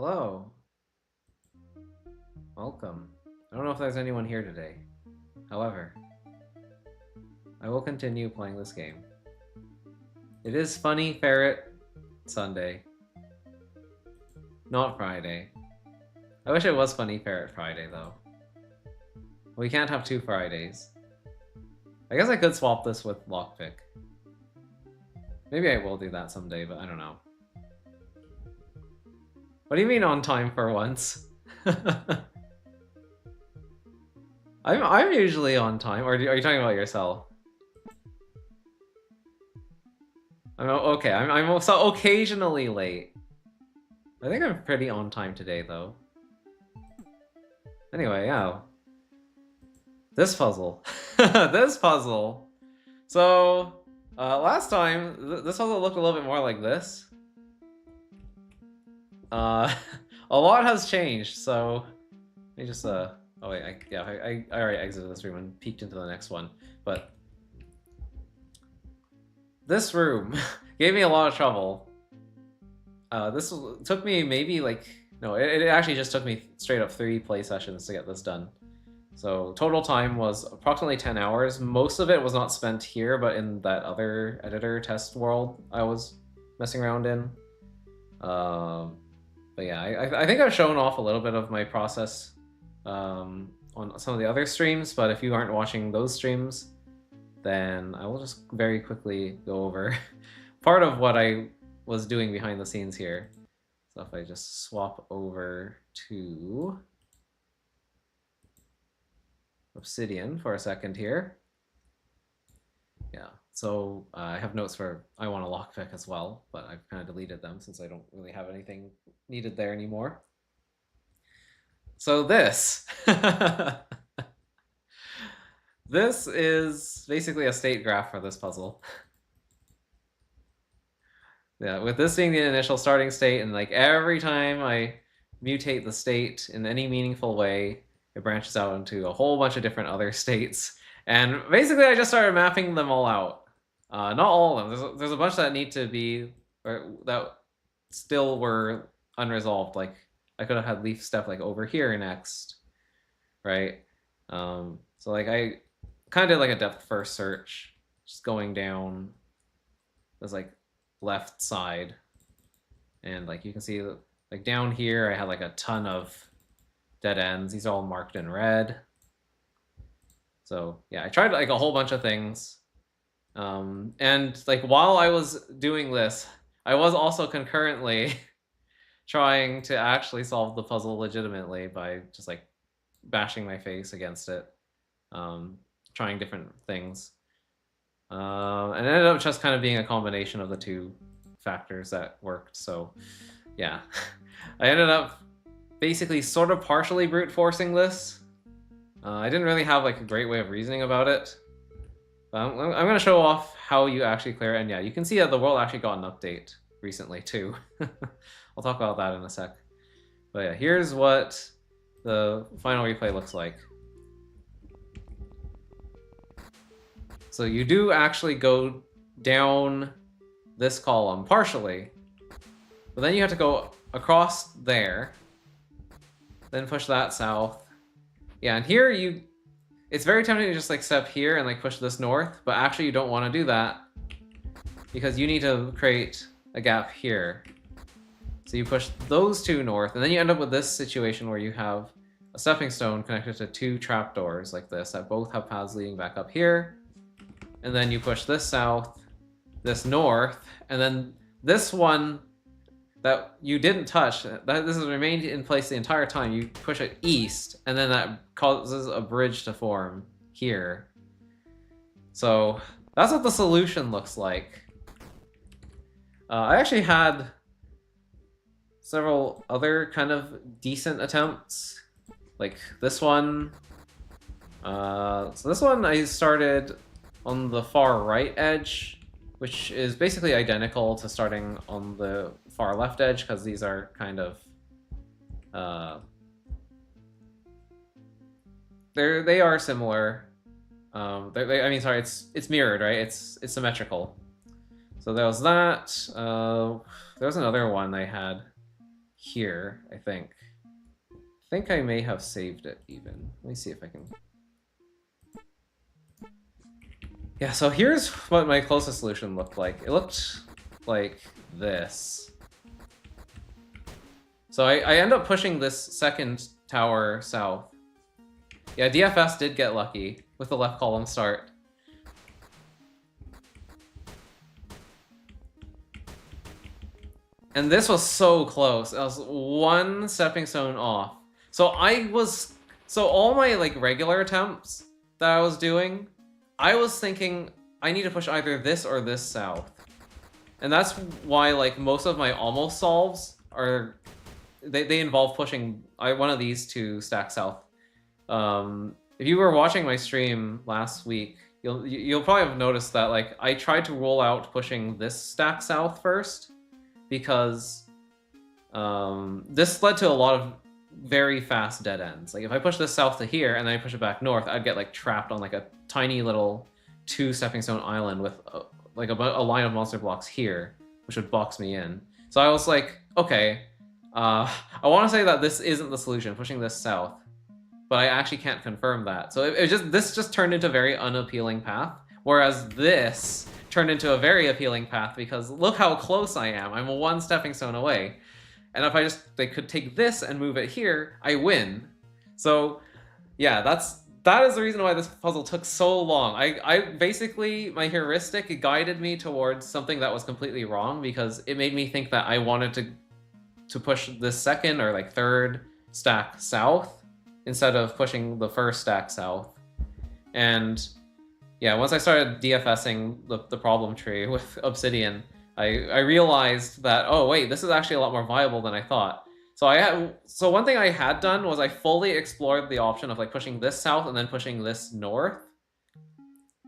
Hello. Welcome. I don't know if there's anyone here today. However, I will continue playing this game. It is Funny Ferret Sunday. Not Friday. I wish it was Funny Ferret Friday, though. We can't have two Fridays. I guess I could swap this with Lockpick. Maybe I will do that someday, but I don't know. What do you mean on time for once? I'm usually on time, or are you talking about yourself? Okay. I'm so occasionally late. I think I'm pretty on time today, though. Anyway, yeah. This puzzle. This puzzle. So, last time, this puzzle looked a little bit more like this. A lot has changed, so... Let me just, oh wait, I already exited this room and peeked into the next one, but... This room gave me a lot of trouble. Took me maybe like... No, it actually just took me straight up 3 play sessions to get this done. So total time was approximately 10 hours. Most of it was not spent here, but in that other editor test world I was messing around in. But yeah, I think I've shown off a little bit of my process on some of the other streams, but if you aren't watching those streams, then I will just very quickly go over part of what I was doing behind the scenes here. So if I just swap over to Obsidian for a second here. Yeah, so I have notes for I want a lockpick as well, but I've kind of deleted them since I don't really have anything needed there anymore. So this. This is basically a state graph for this puzzle. Yeah, with this being the initial starting state, and like every time I mutate the state in any meaningful way, it branches out into a whole bunch of different other states. And basically I just started mapping them all out. Not all of them. There's a bunch that need to be, or that still were unresolved. Like I could have had leaf step like over here next, right? So like I kind of did like a depth first search, just going down this like left side, and like you can see like down here I had like a ton of dead ends. These are all marked in red. So yeah, I tried like a whole bunch of things, and like while I was doing this, I was also concurrently trying to actually solve the puzzle legitimately by just like bashing my face against it, trying different things. And it ended up just kind of being a combination of the two factors that worked. So yeah, I ended up basically sort of partially brute forcing this. I didn't really have like a great way of reasoning about it. But I'm going to show off how you actually clear it. And yeah, you can see that the world actually got an update recently too. I'll talk about that in a sec. But yeah, here's what the final replay looks like. So you do actually go down this column partially, but then you have to go across there, then push that south. Yeah, and here it's very tempting to just like step here and like push this north, but actually you don't want to do that because you need to create a gap here. So you push those two north, and then you end up with this situation where you have a stepping stone connected to 2 trapdoors like this that both have paths leading back up here. And then you push this south, this north, and then this one that you didn't touch, this has remained in place the entire time, you push it east, and then that causes a bridge to form here. So that's what the solution looks like. I actually had several other kind of decent attempts, like this one. So this one I started on the far right edge, which is basically identical to starting on the far left edge, because these are kind of they are similar. I mean, sorry, it's mirrored, right? It's symmetrical. So there was that. There was another one I had here, I think. I think I may have saved it even. Let me see if I can... Yeah, so here's what my closest solution looked like. It looked like this. So I end up pushing this second tower south. Yeah, DFS did get lucky with the left column start. And this was so close. I was one stepping stone off. So all my like regular attempts that I was doing, I was thinking I need to push either this or this south. And that's why like most of my almost solves are, they involve pushing one of these two stack south. If you were watching my stream last week, you'll probably have noticed that like I tried to roll out pushing this stack south first, because this led to a lot of very fast dead ends. Like if I push this south to here and then I push it back north, I'd get like trapped on like a tiny little 2 stepping stone island with like a line of monster blocks here, which would box me in. So I was like, okay, I want to say that this isn't the solution, pushing this south, but I actually can't confirm that. So this just turned into a very unappealing path, whereas this turned into a very appealing path because look how close I am. I'm 1 stepping stone away. And if they could take this and move it here, I win. So yeah, that is the reason why this puzzle took so long. I basically, my heuristic guided me towards something that was completely wrong, because it made me think that I wanted to push this second or like third stack south instead of pushing the first stack south. And yeah, once I started DFSing the problem tree with Obsidian, I realized that, oh wait, this is actually a lot more viable than I thought. So one thing I had done was I fully explored the option of like pushing this south and then pushing this north.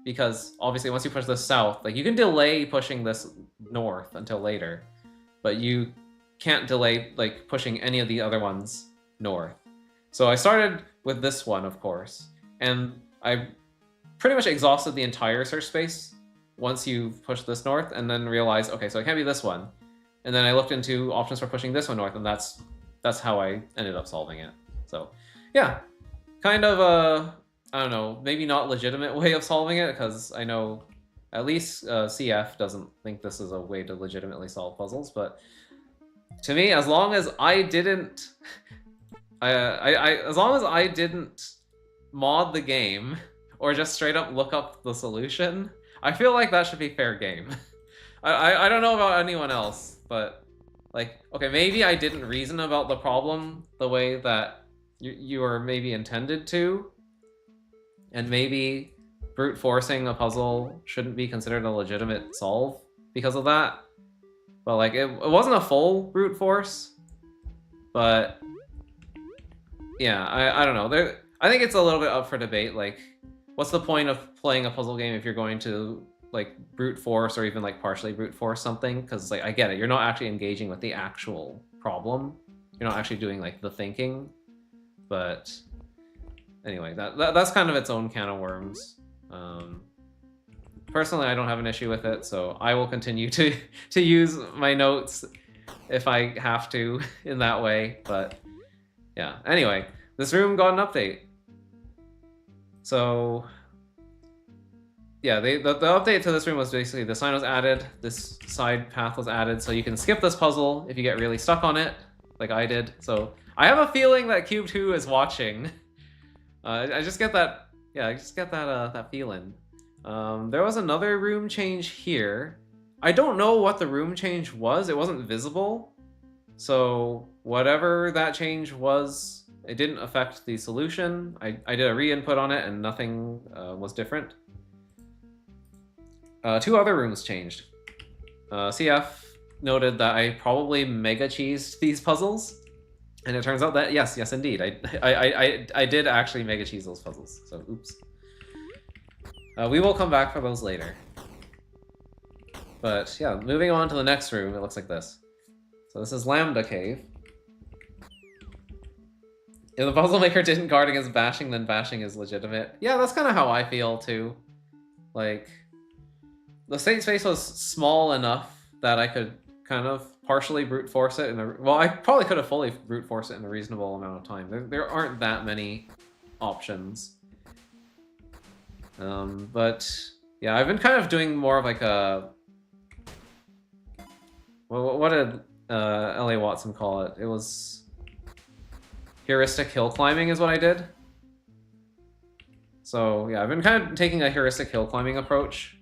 Because obviously once you push this south, like you can delay pushing this north until later, but you can't delay like pushing any of the other ones north. So I started with this one, of course, and I pretty much exhausted the entire search space once you push this north, and then realized, okay, so it can't be this one. And then I looked into options for pushing this one north, and that's how I ended up solving it. So yeah, kind of a, I don't know, maybe not legitimate way of solving it, because I know at least CF doesn't think this is a way to legitimately solve puzzles, but to me, as long as I didn't as long as I didn't mod the game or just straight up look up the solution, I feel like that should be fair game. I don't know about anyone else, but like, okay, maybe I didn't reason about the problem the way that you were maybe intended to, and maybe brute forcing a puzzle shouldn't be considered a legitimate solve because of that. But like, it wasn't a full brute force, but yeah, I don't know. I think it's a little bit up for debate. Like, what's the point of playing a puzzle game if you're going to like brute force or even like partially brute force something? Because like, I get it, you're not actually engaging with the actual problem. You're not actually doing like the thinking. But anyway, that's kind of its own can of worms. Personally, I don't have an issue with it, so I will continue to use my notes if I have to in that way. But yeah, anyway, this room got an update. So yeah, the update to this room was basically the sign was added, this side path was added, so you can skip this puzzle if you get really stuck on it, like I did. So I have a feeling that Cube 2 is watching. I just get that, yeah, I just get that feeling. There was another room change here. I don't know what the room change was. It wasn't visible. So whatever that change was, it didn't affect the solution. I did a re-input on it and nothing was different. 2 other rooms changed. CF noted that I probably mega cheesed these puzzles. And it turns out that yes, indeed, I did actually mega cheese those puzzles. So oops. We will come back for those later. But yeah, moving on to the next room, it looks like this. So this is Lambda Cave. If the puzzle maker didn't guard against bashing, then bashing is legitimate. Yeah, that's kind of how I feel too. Like, the state space was small enough that I could kind of partially brute force it in a well, I probably could have fully brute force it in a reasonable amount of time. There aren't that many options. But yeah, I've been kind of doing more of like a what did L.A. Watson call it? It was heuristic hill climbing is what I did. So yeah, I've been kind of taking a heuristic hill climbing approach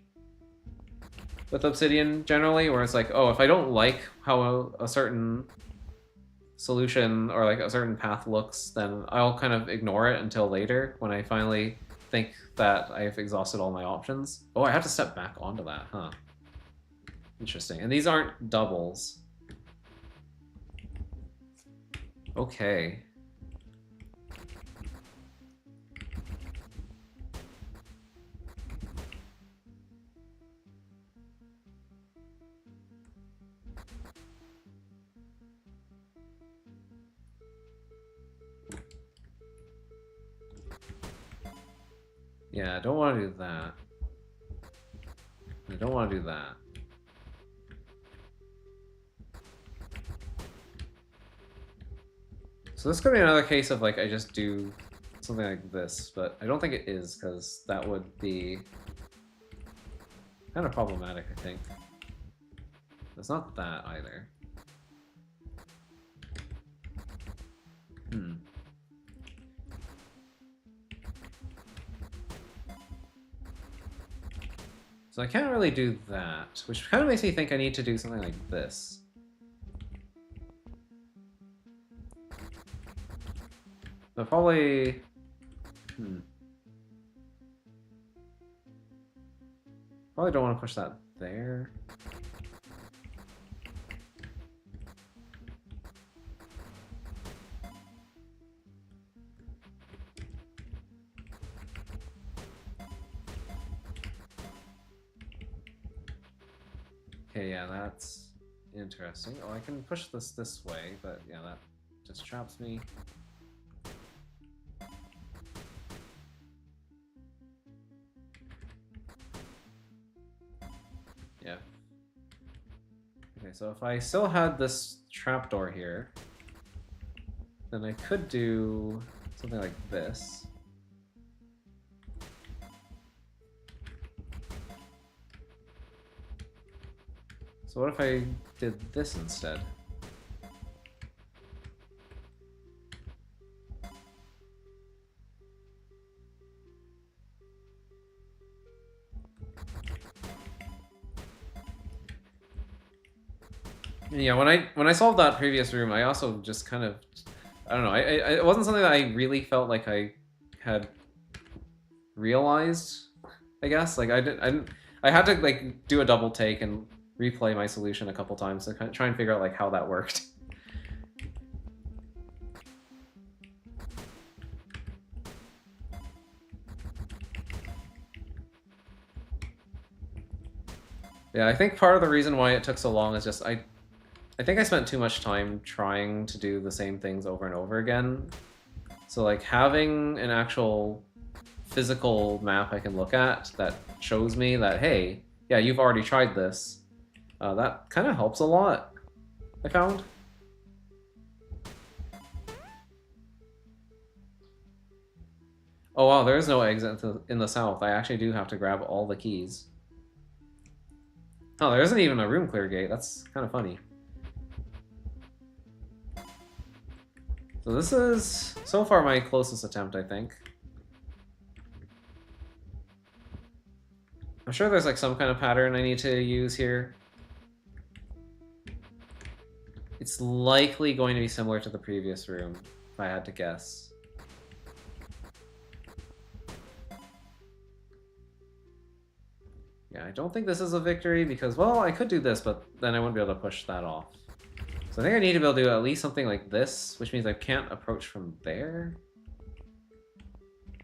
with Obsidian generally, where it's like, oh, if I don't like how a certain solution or like a certain path looks, then I'll kind of ignore it until later when I finally think that I've exhausted all my options. Oh, I have to step back onto that, huh? Interesting. And these aren't doubles. Okay. Yeah, I don't want to do that. I don't want to do that. So this could be another case of like I just do something like this, but I don't think it is because that would be kind of problematic, I think. It's not that either. So I can't really do that, which kind of makes me think I need to do something like this. But probably... Probably don't want to push that there. Okay, yeah, that's interesting. Oh, I can push this way, but yeah, that just traps me. Yeah. Okay, so if I still had this trapdoor here, then I could do something like this. So what if I did this instead? Yeah, when I solved that previous room, I also just kind of, I don't know, it wasn't something that I really felt like I had realized. I guess like I had to like do a double take and replay my solution a couple times to kind of try and figure out like how that worked. Yeah, I think part of the reason why it took so long is just I think I spent too much time trying to do the same things over and over again. So like having an actual physical map I can look at that shows me that, hey, yeah, you've already tried this. That kind of helps a lot, I found. Oh wow, there is no exit in the south. I actually do have to grab all the keys. Oh, there isn't even a room clear gate. That's kind of funny. So this is, so far, my closest attempt, I think. I'm sure there's like some kind of pattern I need to use here. It's likely going to be similar to the previous room, if I had to guess. Yeah, I don't think this is a victory because, well, I could do this, but then I wouldn't be able to push that off. So I think I need to be able to do at least something like this, which means I can't approach from there.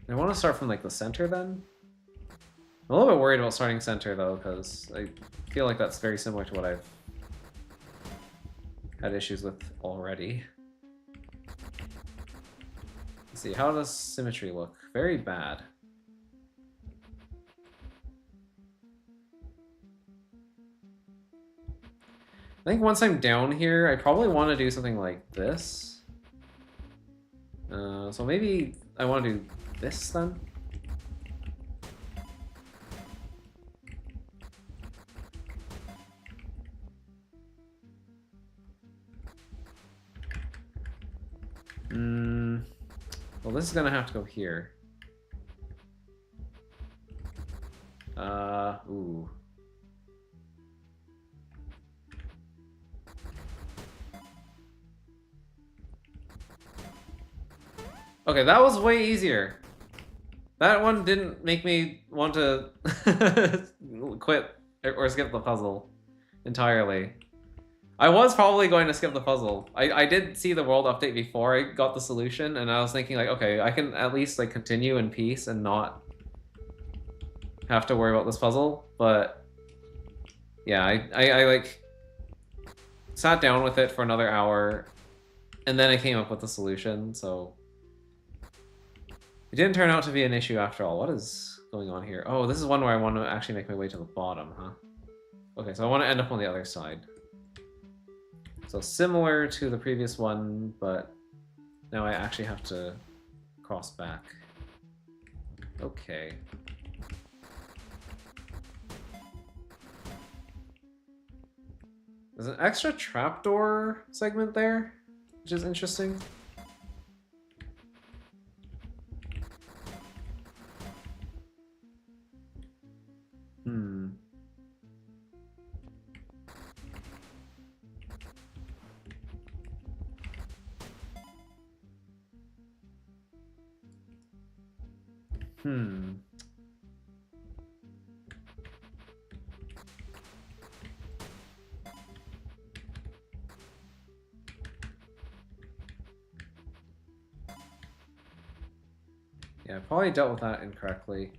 I want to start from like the center then. I'm a little bit worried about starting center though, because I feel like that's very similar to what I've had issues with already. Let's see, how does symmetry look? Very bad. I think once I'm down here, I probably want to do something like this. So maybe I want to do this then. Well, this is gonna have to go here. Ooh. Okay, that was way easier. That one didn't make me want to quit or skip the puzzle entirely. I was probably going to skip the puzzle. I did see the world update before I got the solution, and I was thinking like, okay, I can at least like continue in peace and not have to worry about this puzzle. But yeah, I like sat down with it for another hour, and then I came up with the solution. So it didn't turn out to be an issue after all. What is going on here? Oh, this is one where I want to actually make my way to the bottom, huh? Okay, so I want to end up on the other side. So similar to the previous one, but now I actually have to cross back. Okay. There's an extra trapdoor segment there, which is interesting. Yeah, I probably dealt with that incorrectly.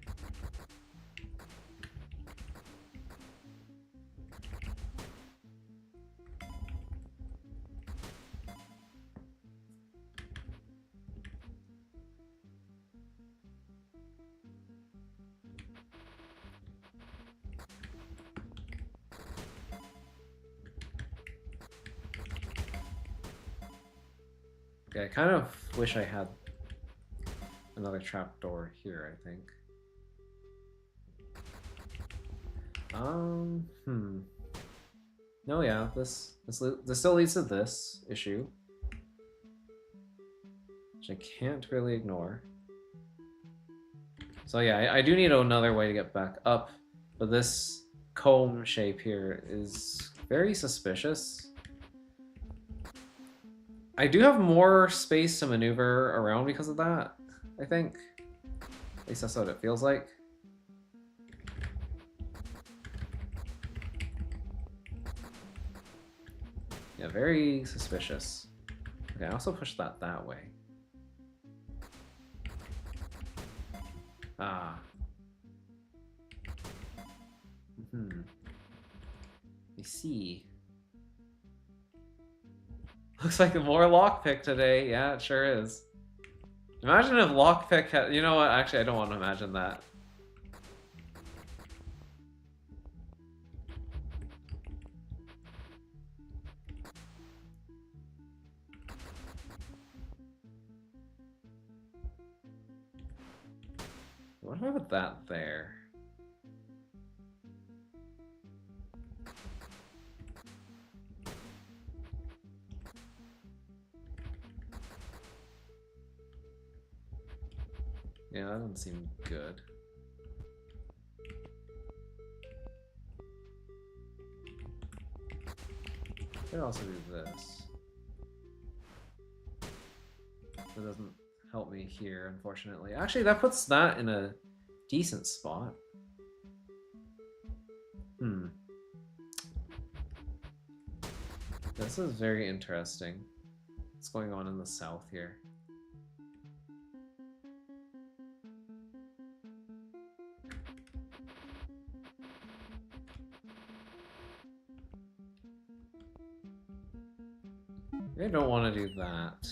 Okay, I kind of wish I had another trapdoor here, I think. No, yeah, this still leads to this issue, which I can't really ignore. So yeah, I do need another way to get back up, but this comb shape here is very suspicious. I do have more space to maneuver around because of that, I think. At least that's what it feels like. Yeah, very suspicious. Okay, I also pushed that way. Ah. I see. Looks like more lockpick today. Yeah, it sure is. Imagine if lockpick had... You know what? Actually, I don't want to imagine that. What if I put that there? Yeah, that doesn't seem good. I could also do this. That doesn't help me here, unfortunately. Actually, that puts that in a decent spot. This is very interesting. What's going on in the south here? I don't want to do that.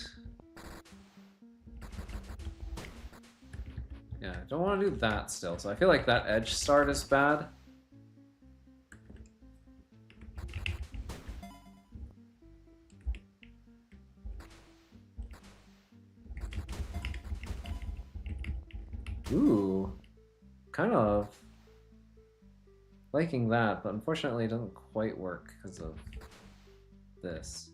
Yeah, I don't want to do that still, so I feel like that edge start is bad. Ooh, kind of liking that, but unfortunately it doesn't quite work because of this.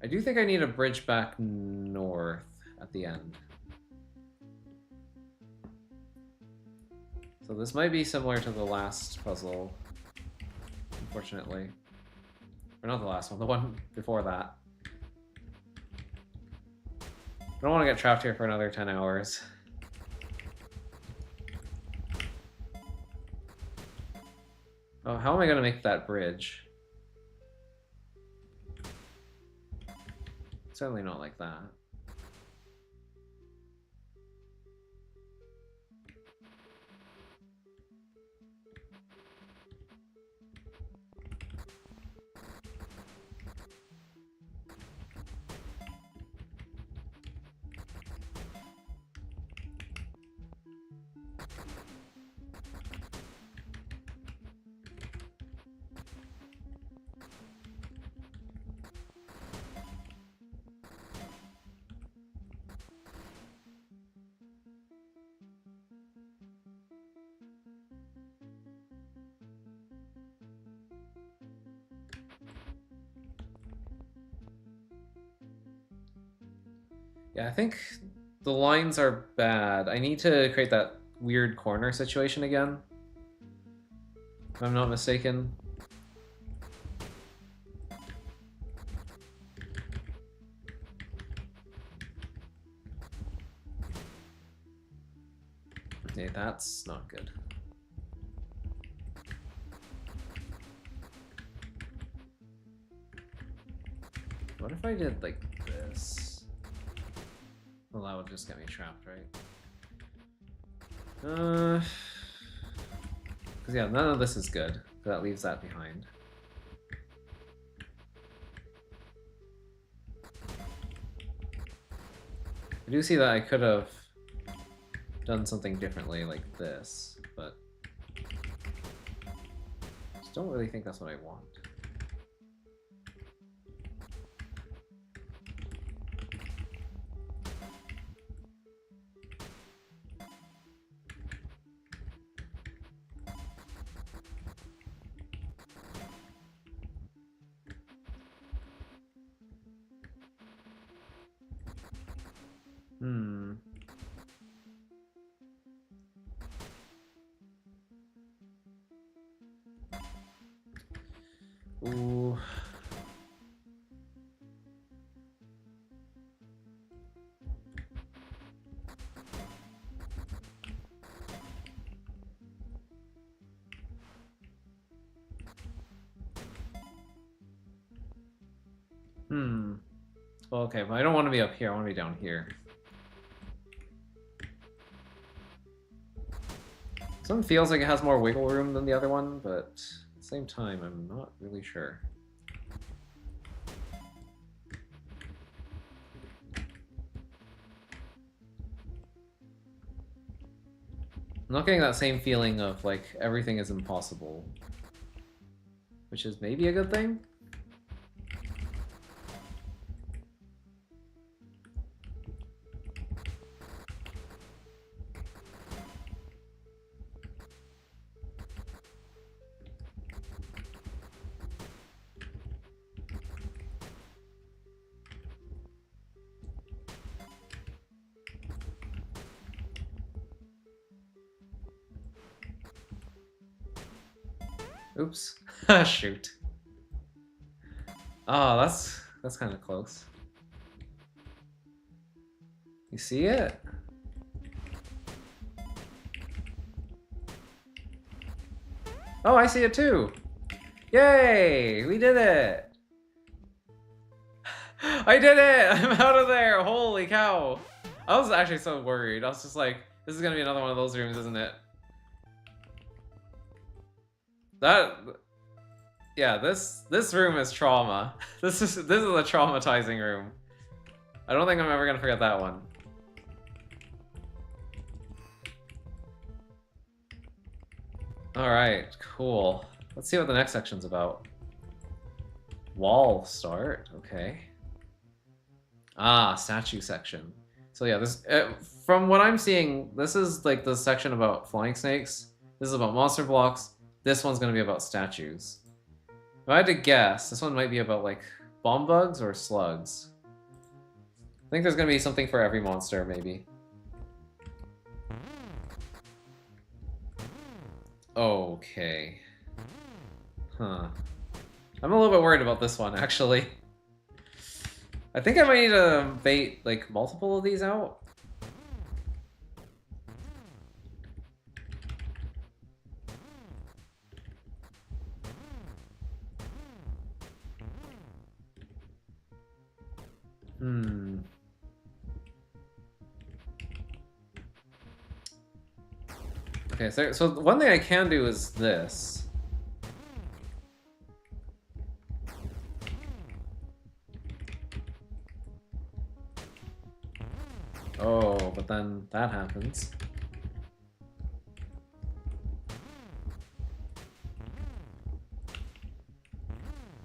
I do think I need a bridge back north at the end. So this might be similar to the last puzzle, unfortunately. Or not the last one, the one before that. I don't want to get trapped here for another 10 hours. Oh, how am I going to make that bridge? Certainly not like that. Yeah, I think the lines are bad. I need to create that weird corner situation again, if I'm not mistaken. Yeah, that's not good. What if I did like this? Well, that would just get me trapped, right? Because yeah, none of this is good. So that leaves that behind. I do see that I could have done something differently like this, but I just don't really think that's what I want. Hmm. Ooh. Hmm. Well, okay, but I don't want to be up here. I want to be down here. This one feels like it has more wiggle room than the other one, but at the same time, I'm not really sure. I'm not getting that same feeling of like everything is impossible, which is maybe a good thing. Oops. Shoot. Oh, that's kind of close. You see it? Oh, I see it too. Yay! We did it! I did it! I'm out of there! Holy cow! I was actually so worried. I was just like, this is gonna be another one of those rooms, isn't it? Yeah, this room is trauma. This is a traumatizing room. I don't think I'm ever gonna forget that one. Alright, cool. Let's see what the next section's about. Wall start, okay. Ah, statue section. So yeah, this from what I'm seeing, this is like the section about flying snakes. This is about monster blocks. This one's gonna be about statues. If I had to guess, this one might be about like bomb bugs or slugs. I think there's gonna be something for every monster, maybe. Okay. Huh. I'm a little bit worried about this one, actually. I think I might need to bait, like, multiple of these out. Hmm. Okay, so one thing I can do is this. Oh, but then that happens.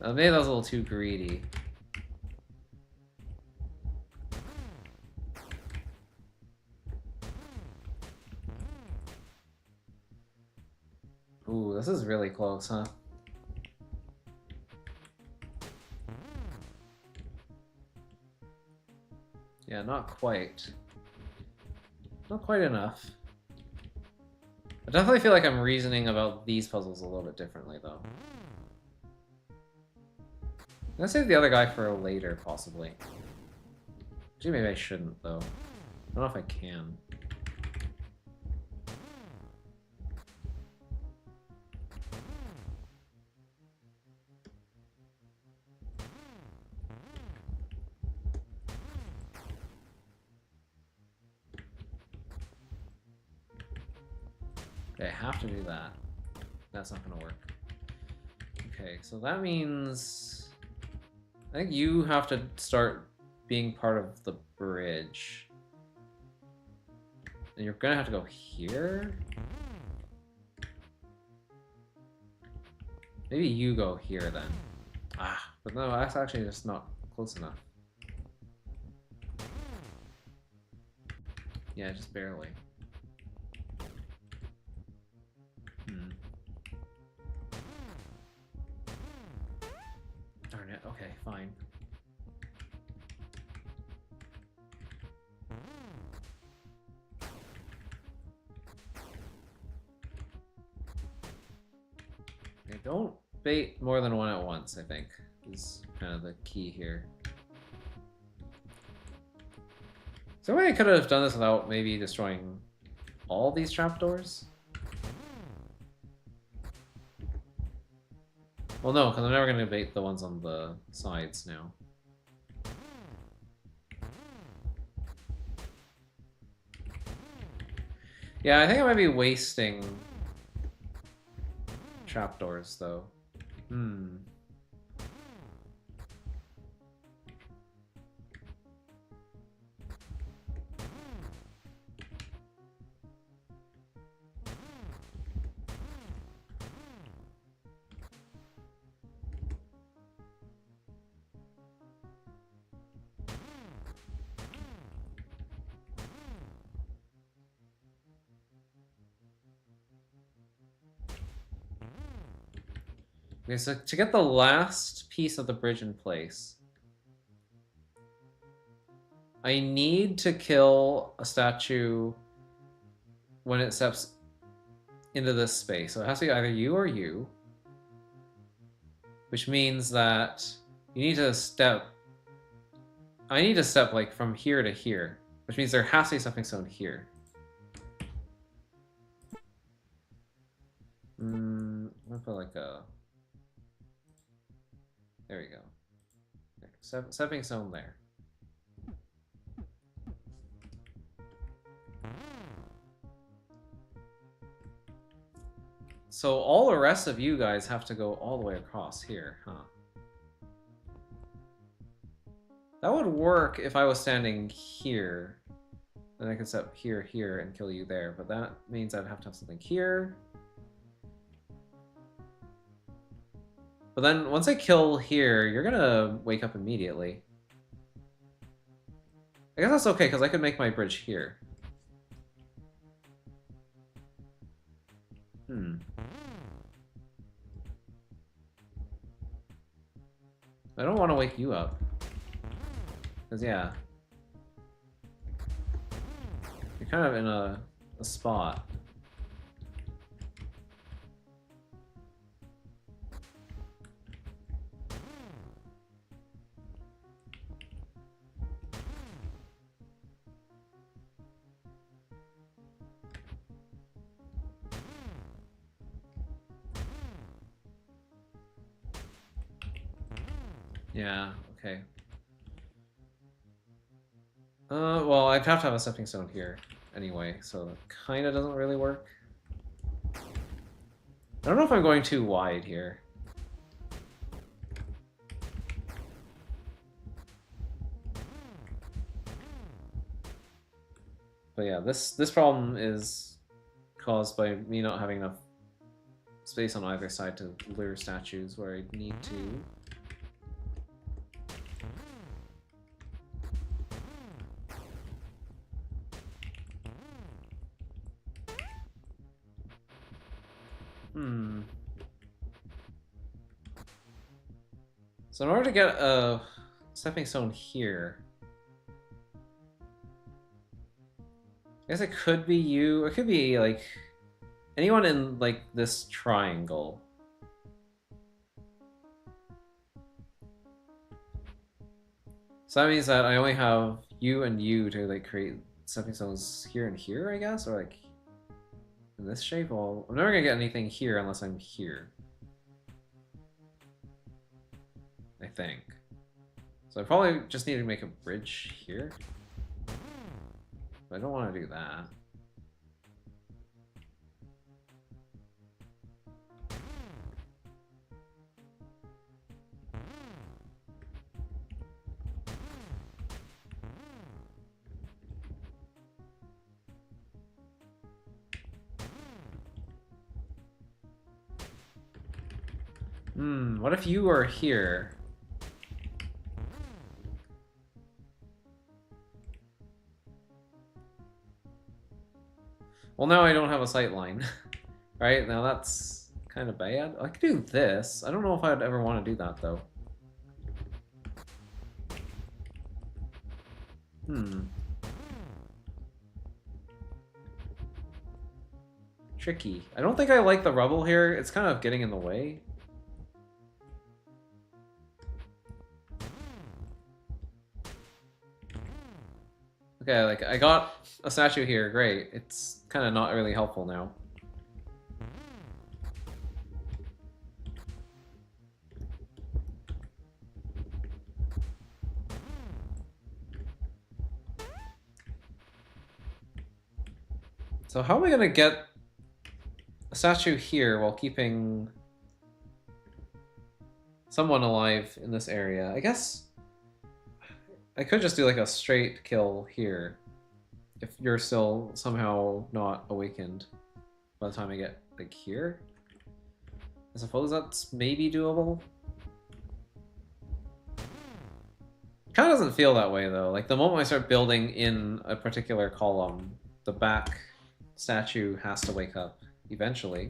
Maybe that was a little too greedy. Ooh, this is really close, huh? Yeah, not quite. Not quite enough. I definitely feel like I'm reasoning about these puzzles a little bit differently, though. I'm gonna save the other guy for later, possibly. Actually, maybe I shouldn't, though. I don't know if I can. Okay, I have to do that. That's not gonna work. Okay, so that means... I think you have to start being part of the bridge. And you're gonna have to go here? Maybe you go here then. Ah, but no, that's actually just not close enough. Yeah, just barely. Darn it, okay, fine. Okay, don't bait more than one at once, I think, is kind of the key here. So maybe I could have done this without maybe destroying all these trapdoors? Well, no, because I'm never going to bait the ones on the sides now. Yeah, I think I might be wasting trapdoors, though. Hmm. Okay, so to get the last piece of the bridge in place, I need to kill a statue when it steps into this space. So it has to be either you or you, which means that you need to step... I need to step, like, from here to here, which means there has to be stepping stone here. I'm gonna put, like, a... There we go. Stepping stone there. So all the rest of you guys have to go all the way across here, huh? That would work if I was standing here. Then I could step here, here, and kill you there. But that means I'd have to have something here. But then once I kill here, you're gonna wake up immediately. I guess that's okay, because I could make my bridge here. Hmm. I don't want to wake you up. Because, yeah. You're kind of in a spot. Yeah, okay. Well, I'd have to have a stepping stone here anyway, so that kind of doesn't really work. I don't know if I'm going too wide here. But yeah, this problem is caused by me not having enough space on either side to lure statues where I need to. Hmm. So in order to get a stepping stone here, I guess it could be you, or it could be like anyone in like this triangle. So that means that I only have you and you to like create stepping stones here and here, I guess, or like in this shape. Well, I'm never gonna get anything here unless I'm here. I think. So I probably just need to make a bridge here. But I don't want to do that. What if you were here? Well, now I don't have a sight line. Right? Now that's kind of bad. I could do this. I don't know if I'd ever want to do that, though. Tricky. I don't think I like the rubble here. It's kind of getting in the way. Okay, like, I got a statue here. Great. It's kind of not really helpful now. So how am I going to get a statue here while keeping someone alive in this area? I guess I could just do like a straight kill here if you're still somehow not awakened by the time I get like here. I suppose that's maybe doable. Kind of doesn't feel that way though. Like the moment I start building in a particular column, the back statue has to wake up eventually.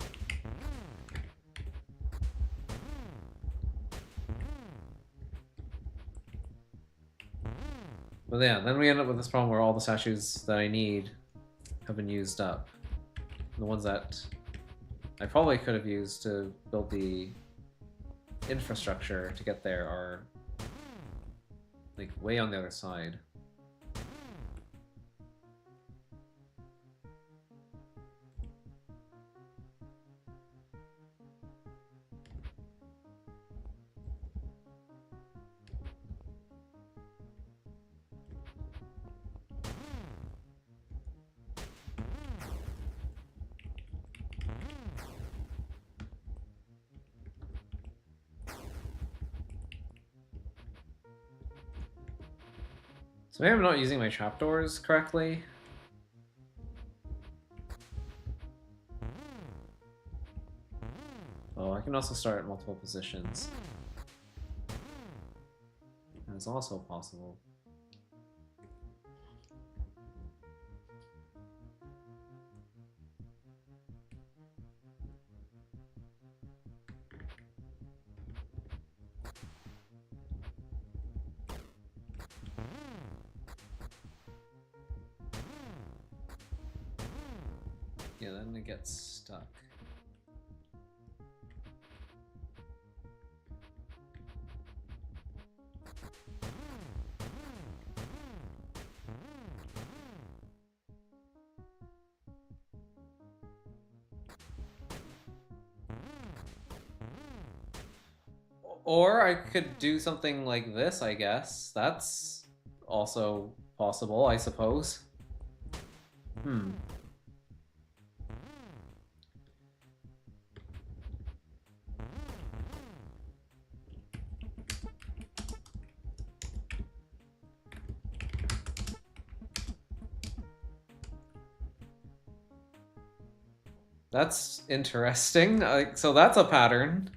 But yeah, then we end up with this problem where all the statues that I need have been used up. The ones that I probably could have used to build the infrastructure to get there are like way on the other side. So maybe I'm not using my trapdoors correctly. Oh, I can also start at multiple positions. That is also possible. Yeah, then it gets stuck. Or I could do something like this, I guess. That's also possible, I suppose. Hmm. That's interesting. So that's a pattern.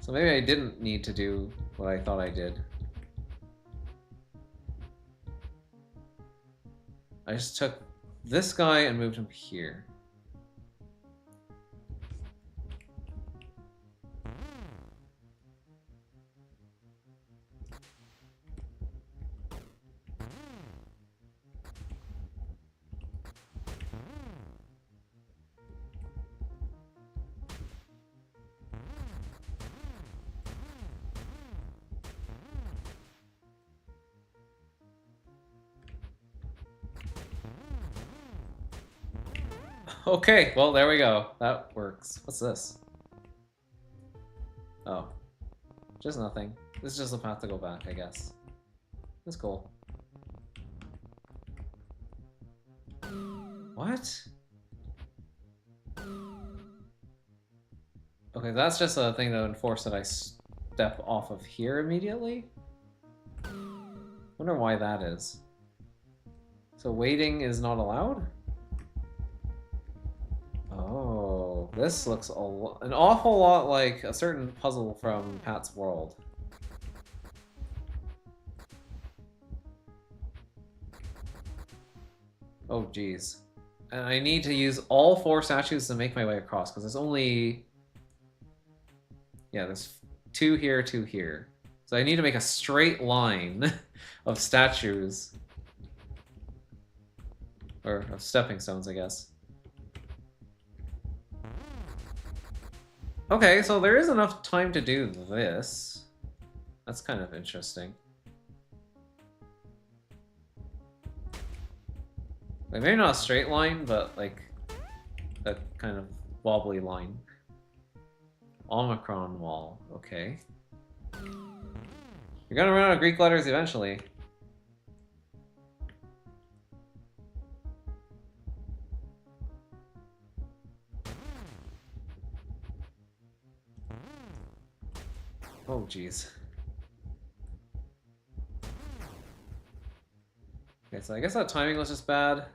So maybe I didn't need to do what I thought I did. I just took this guy and moved him here. Okay, well, there we go. That works. What's this? Oh. Just nothing. This is just a path to go back, I guess. That's cool. What? Okay, that's just a thing to enforce that I step off of here immediately? Wonder why that is. So waiting is not allowed? Oh, this looks an awful lot like a certain puzzle from Pat's World. Oh, geez. And I need to use all 4 statues to make my way across, because there's only... Yeah, there's 2 here, 2 here. So I need to make a straight line of statues. Or of stepping stones, I guess. Okay, so there is enough time to do this. That's kind of interesting. Like, maybe not a straight line, but like that kind of wobbly line. Omicron wall, okay. You're gonna run out of Greek letters eventually. Oh, jeez. Okay, so I guess that timing was just bad.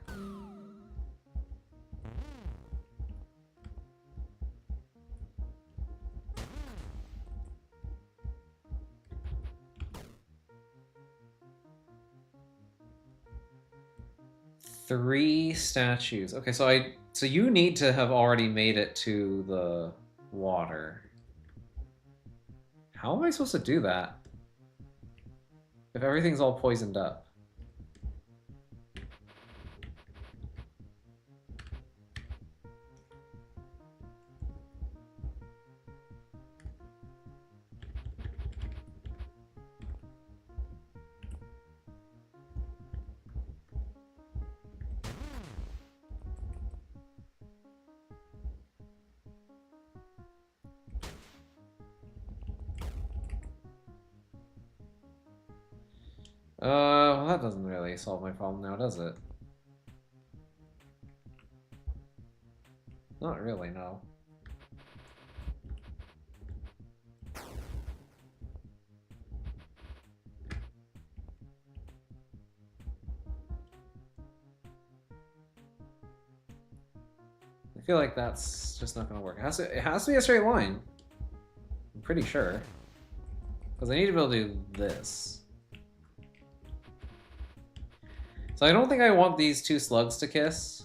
Three statues. Okay, so you need to have already made it to the water. How am I supposed to do that? If everything's all poisoned up. Well, that doesn't really solve my problem now, does it? Not really, no. I feel like that's just not gonna work. It has to be a straight line. I'm pretty sure. Because I need to be able to do this. So I don't think I want these 2 slugs to kiss.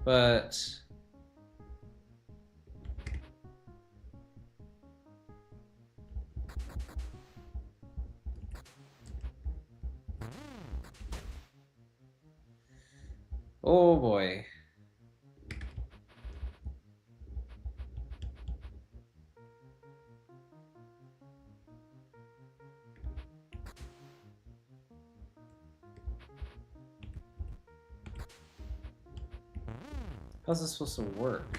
But... Oh boy. How's this supposed to work?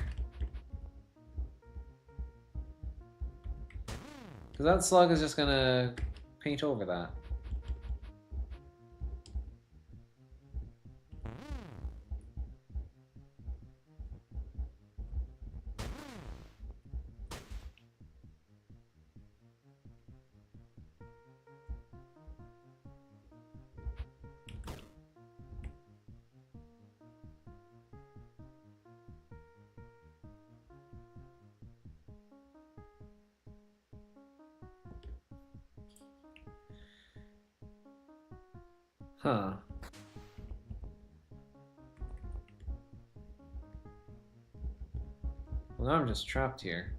Because that slug is just gonna paint over that. Huh. Well, now I'm just trapped here.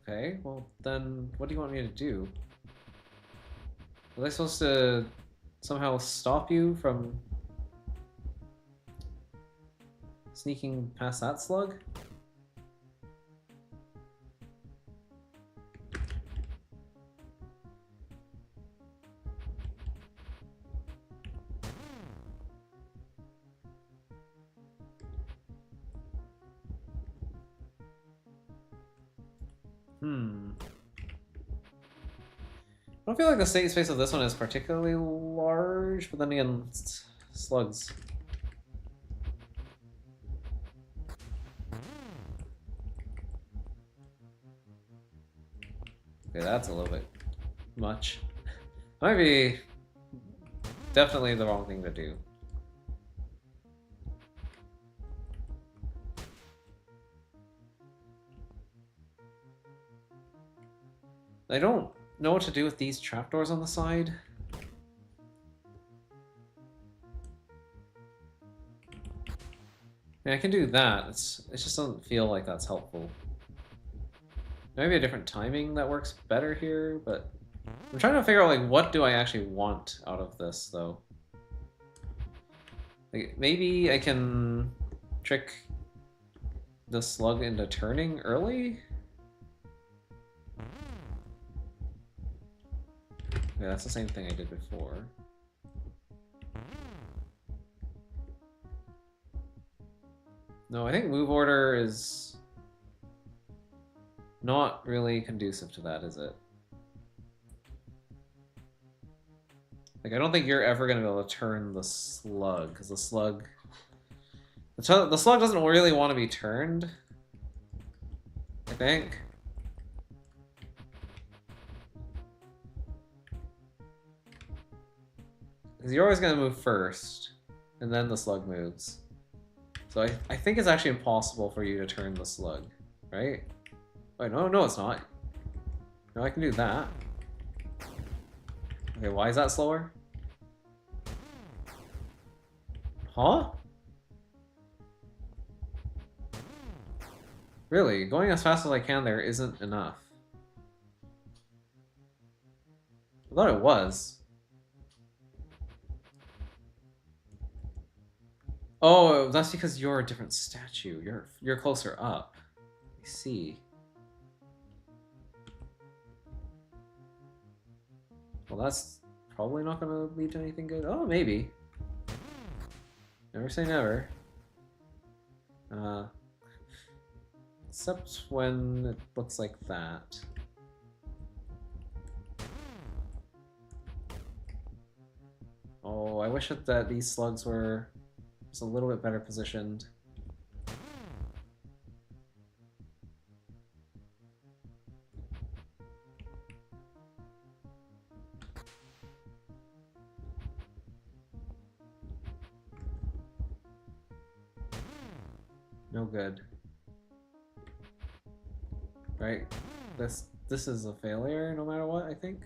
Okay, well then what do you want me to do? Are they supposed to somehow stop you from sneaking past that slug? I don't feel like the state space of this one is particularly large, but then again, slugs. Okay, that's a little bit much. Might be definitely the wrong thing to do. I don't know what to do with these trapdoors on the side. I mean, I can do that. It just doesn't feel like that's helpful. Maybe a different timing that works better here, but I'm trying to figure out like what do I actually want out of this though. Like maybe I can trick the slug into turning early. Yeah, that's the same thing I did before. No, I think move order is not really conducive to that, is it? Like, I don't think you're ever going to be able to turn the slug, because the slug doesn't really want to be turned, I think. Because you're always going to move first, and then the slug moves. So I think it's actually impossible for you to turn the slug, right? Wait, no, it's not. No, I can do that. Okay, why is that slower? Huh? Really? Going as fast as I can there isn't enough. I thought it was. Oh, that's because you're a different statue. You're closer up. I see. Well, that's probably not going to lead to anything good. Oh, maybe. Never say never. Except when it looks like that. Oh, I wish that these slugs were just a little bit better positioned. No good. Right? This is a failure no matter what, I think.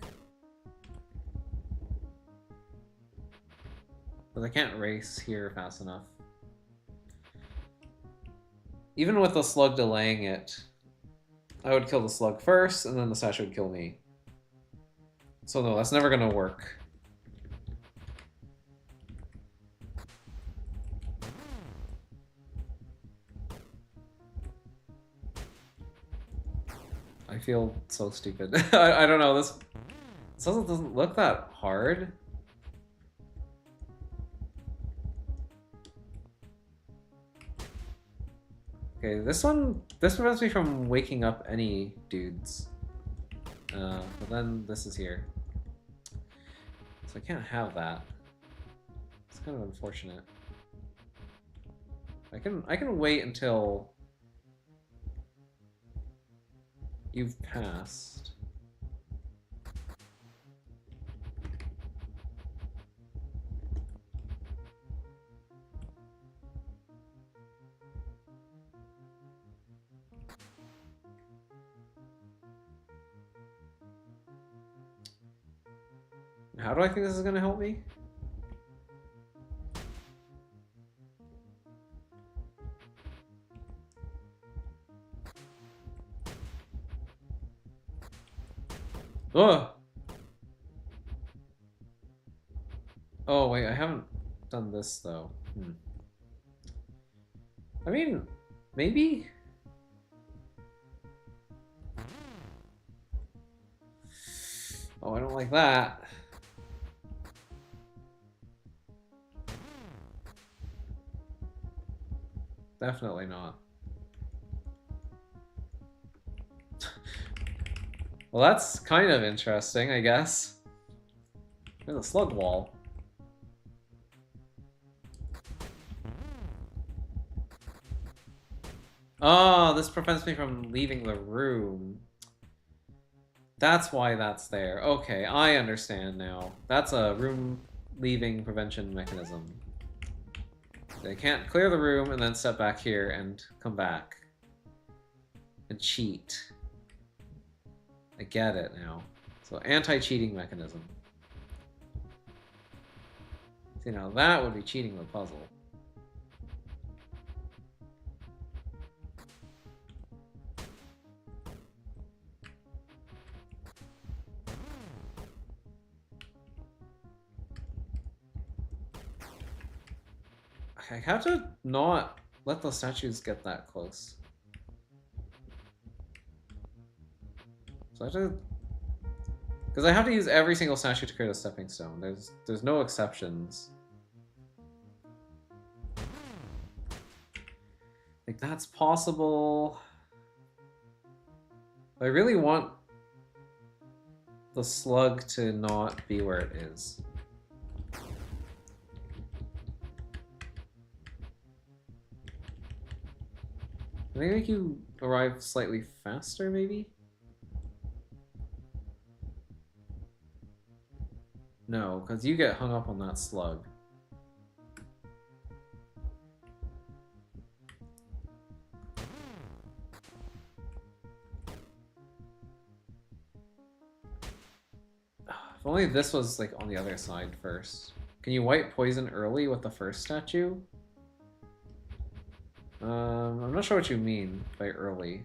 But I can't race here fast enough. Even with the slug delaying it, I would kill the slug first, and then the statue would kill me. So no, that's never gonna work. I feel so stupid. I don't know, this doesn't look that hard. Okay, this prevents me from waking up any dudes. But then this is here. So I can't have that. It's kind of unfortunate. I can wait until you've passed. How do I think this is gonna help me? Ugh! Oh wait, I haven't done this though. I mean, maybe? Oh, I don't like that. Definitely not. Well, that's kind of interesting, I guess. There's a slug wall. Oh, this prevents me from leaving the room. That's why that's there. Okay, I understand now. That's a room leaving prevention mechanism. They can't clear the room and then step back here and come back. And cheat. I get it now. So anti-cheating mechanism. See, now that would be cheating the puzzle. I have to not let the statues get that close. So I have to... Because I have to use every single statue to create a stepping stone. There's no exceptions. Like, that's possible. I really want the slug to not be where it is. Can they make you arrive slightly faster, maybe? No, because you get hung up on that slug. If only this was, like, on the other side first. Can you wipe poison early with the first statue? I'm not sure what you mean by early.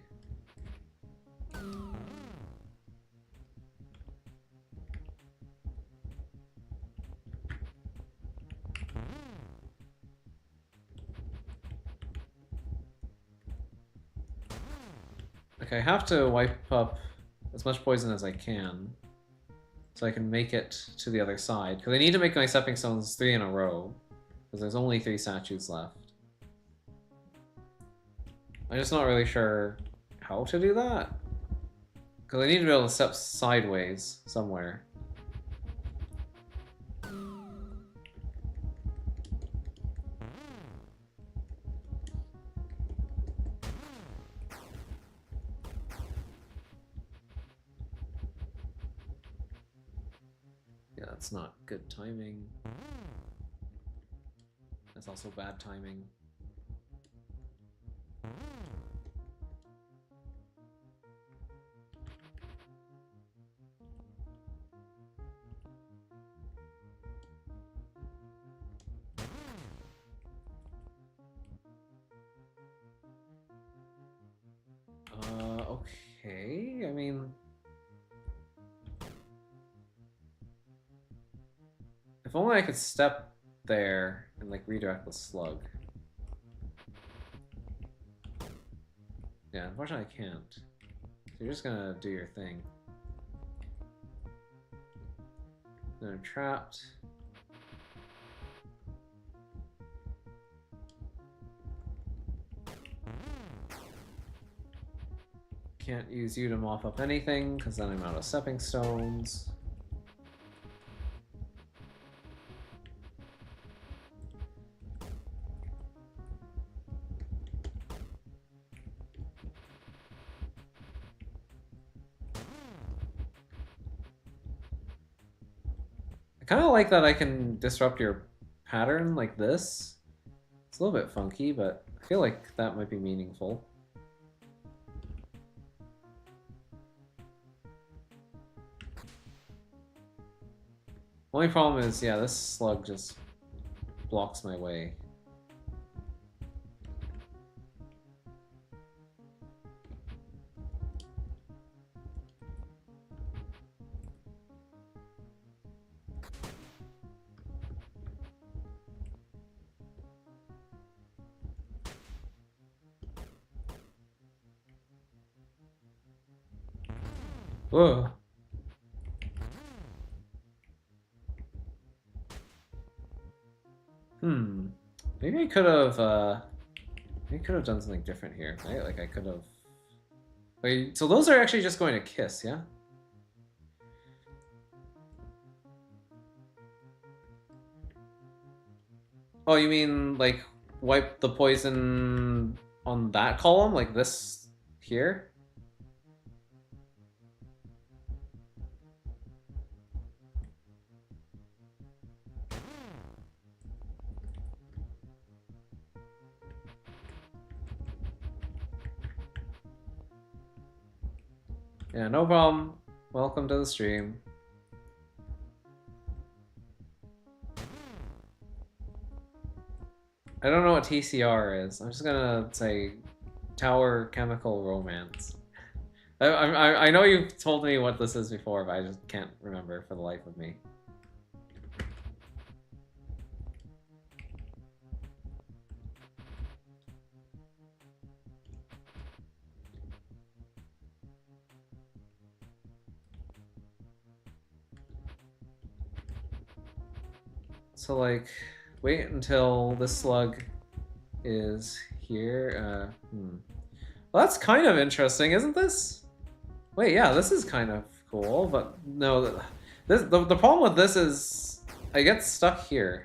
Okay, I have to wipe up as much poison as I can so I can make it to the other side. Because I need to make my stepping stones 3 in a row. Because there's only 3 statues left. I'm just not really sure how to do that. Because I need to be able to step sideways somewhere. Yeah, that's not good timing. That's also bad timing. Okay, I mean... If only I could step there and like redirect the slug. Yeah, unfortunately I can't. So you're just gonna do your thing. Then I'm trapped. Can't use you to mop up anything, because then I'm out of stepping stones. I kind of like that I can disrupt your pattern like this. It's a little bit funky, but I feel like that might be meaningful. Only problem is, yeah, this slug just blocks my way. Whoa. Maybe I could have, done something different here, right? Like I could have... Wait, so those are actually just going to kiss, yeah? Oh, you mean, like, wipe the poison on that column? Like this here? Yeah, no problem. Welcome to the stream. I don't know what TCR is. I'm just gonna say Tower Chemical Romance. I know you've told me what this is before, but I just can't remember for the life of me. So, like, wait until this slug is here. Well, that's kind of interesting, isn't this? Wait, yeah, this is kind of cool, but no, the problem with this is I get stuck here.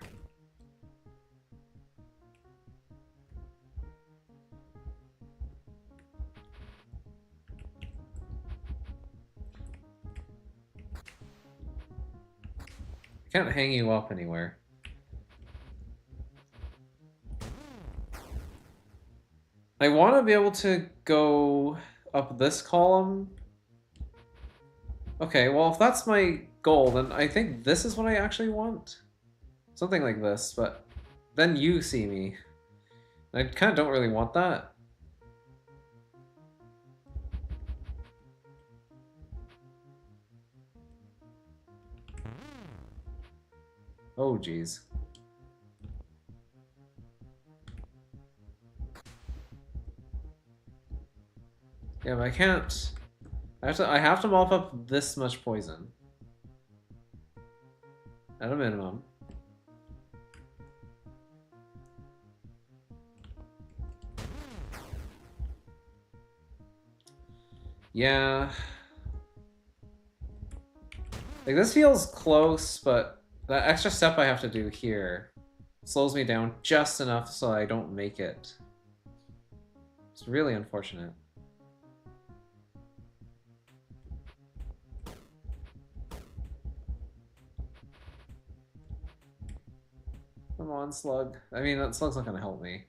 I can't hang you up anywhere. I want to be able to go up this column. Okay, well, if that's my goal, then I think this is what I actually want. Something like this, but then you see me. I kind of don't really want that. Oh, geez. Yeah, but I can't... I have to mop up this much poison. At a minimum. Yeah. Like, this feels close, but that extra step I have to do here slows me down just enough so I don't make it. It's really unfortunate. Come on, slug. I mean, that slug's not gonna help me.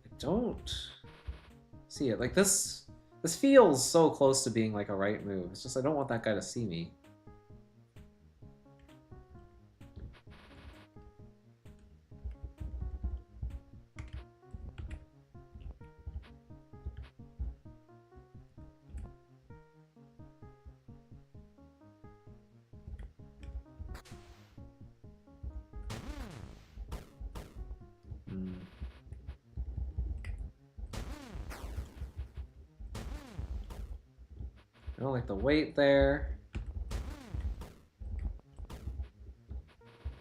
I don't see it. Like, this feels so close to being like a right move. It's just I don't want that guy to see me. I don't like the weight there.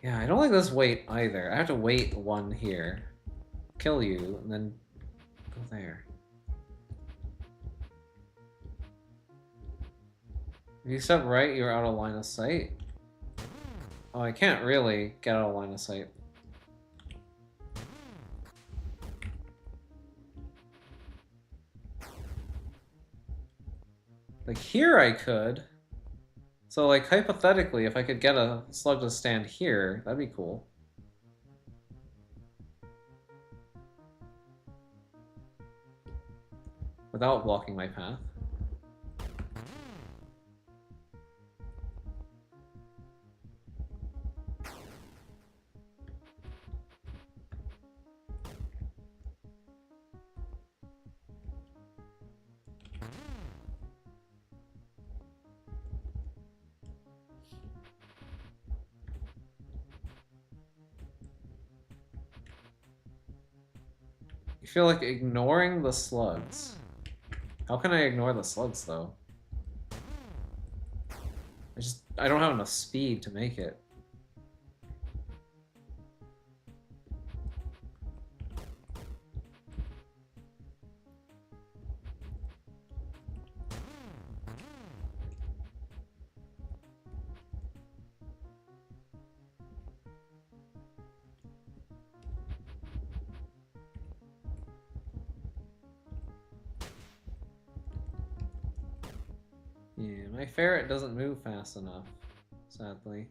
Yeah, I don't like this weight either. I have to wait one here. Kill you, and then go there. If you step right, you're out of line of sight. Oh, I can't really get out of line of sight. Like, here I could. So, like, hypothetically, if I could get a slug to stand here, that'd be cool. Without blocking my path. You feel like ignoring the slugs. How can I ignore the slugs, though? I don't have enough speed to make it. Yeah, my ferret doesn't move fast enough, sadly.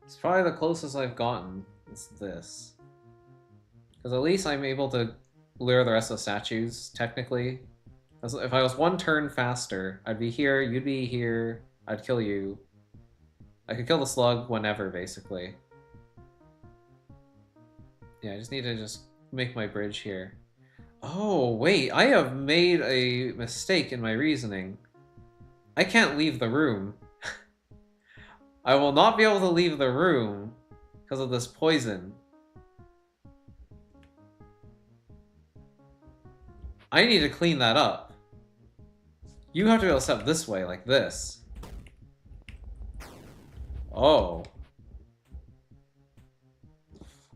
It's probably the closest I've gotten is this. Because at least I'm able to lure the rest of the statues, technically. If I was one turn faster, I'd be here, you'd be here, I'd kill you. I could kill the slug whenever, basically. Yeah, I just need to just make my bridge here. Oh, wait, I have made a mistake in my reasoning. I can't leave the room. I will not be able to leave the room because of this poison. I need to clean that up. You have to be able to step this way, like this. Oh.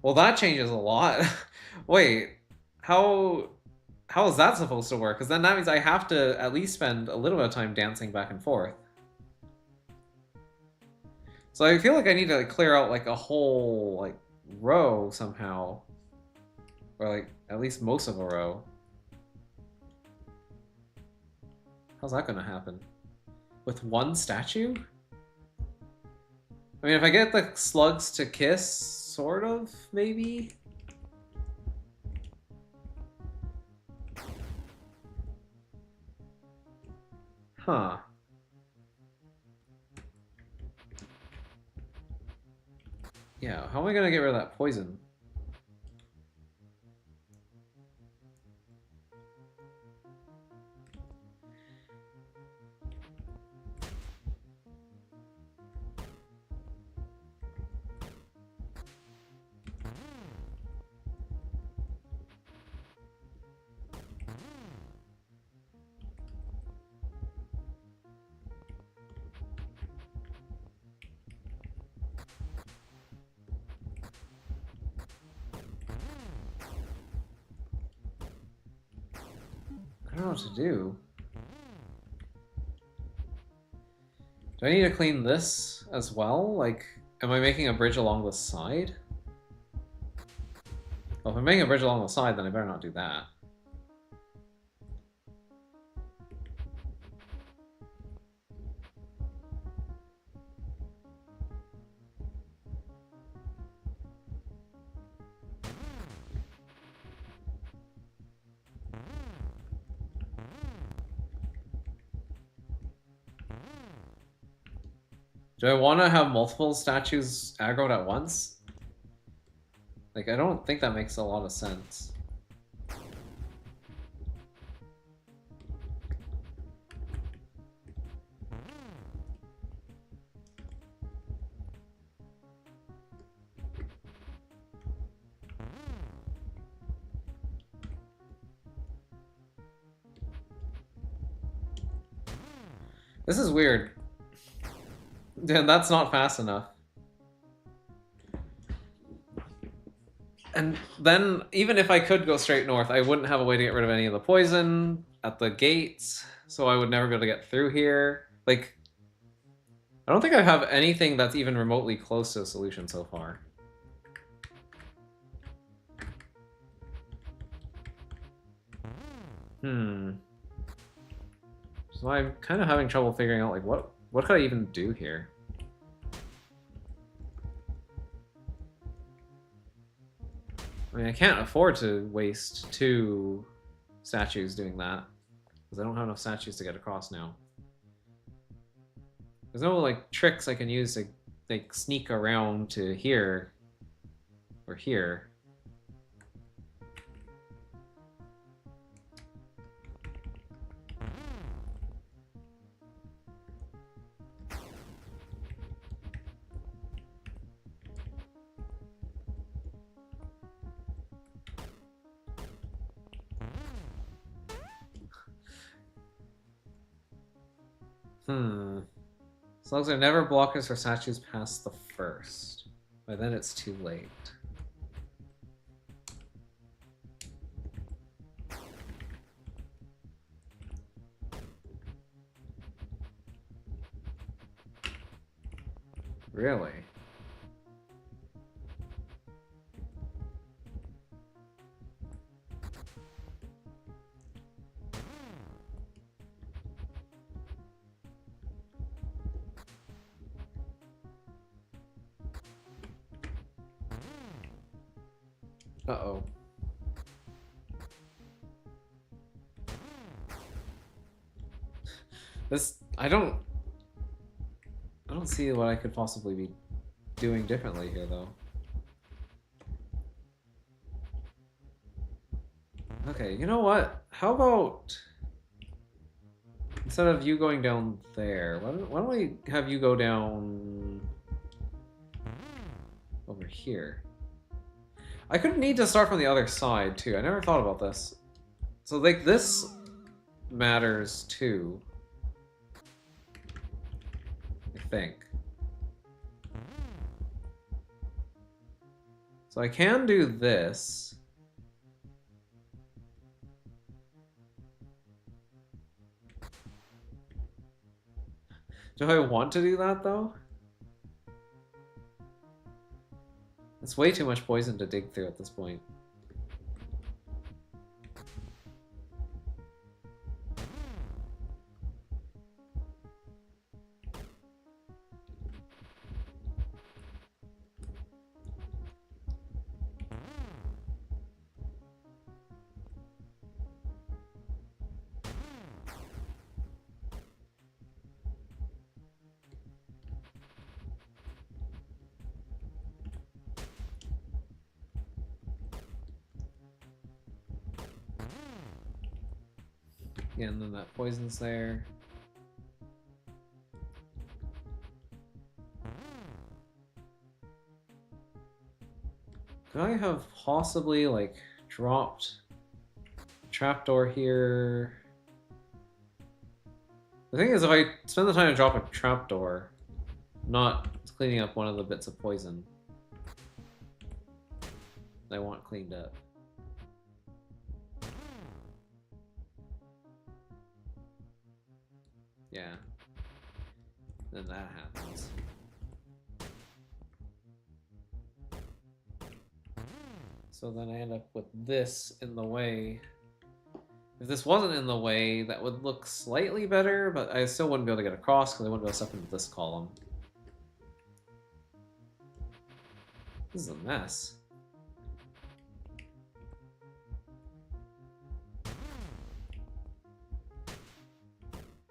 Well, that changes a lot. Wait, how is that supposed to work? Because then that means I have to at least spend a little bit of time dancing back and forth. So I feel like I need to like clear out like a whole like row somehow. Or like at least most of a row. How's that gonna happen? With one statue? I mean, if I get the slugs to kiss, sort of, maybe? Huh. Yeah, how am I gonna get rid of that poison? I don't know what to do. Do I need to clean this as well? Like, am I making a bridge along the side? Well, if I'm making a bridge along the side, then I better not do that. Do I want to have multiple statues aggroed at once? Like, I don't think that makes a lot of sense. This is weird. Damn, that's not fast enough. And then, even if I could go straight north, I wouldn't have a way to get rid of any of the poison at the gates, so I would never be able to get through here. Like, I don't think I have anything that's even remotely close to a solution so far. So I'm kind of having trouble figuring out, like, what could I even do here? I mean, I can't afford to waste 2 statues doing that, because I don't have enough statues to get across now. There's no, like, tricks I can use to, like, sneak around to here or here. As long as I never blockers or statues past the first. By then it's too late. Really? Uh-oh. I don't see what I could possibly be doing differently here, though. Okay, you know what? How about, instead of you going down there, why don't we have you go down over here? I could need to start from the other side, too. I never thought about this. So, like, this matters, too. I think. So I can do this. Do I want to do that, though? It's way too much poison to dig through at this point. Yeah, and then that poison's there. Could I have possibly, like, dropped a trapdoor here? The thing is, if I spend the time to drop a trapdoor, not cleaning up one of the bits of poison I want cleaned up. Yeah. Then that happens. So then I end up with this in the way. If this wasn't in the way, that would look slightly better, but I still wouldn't be able to get across because I wouldn't be able to step into this column. This is a mess.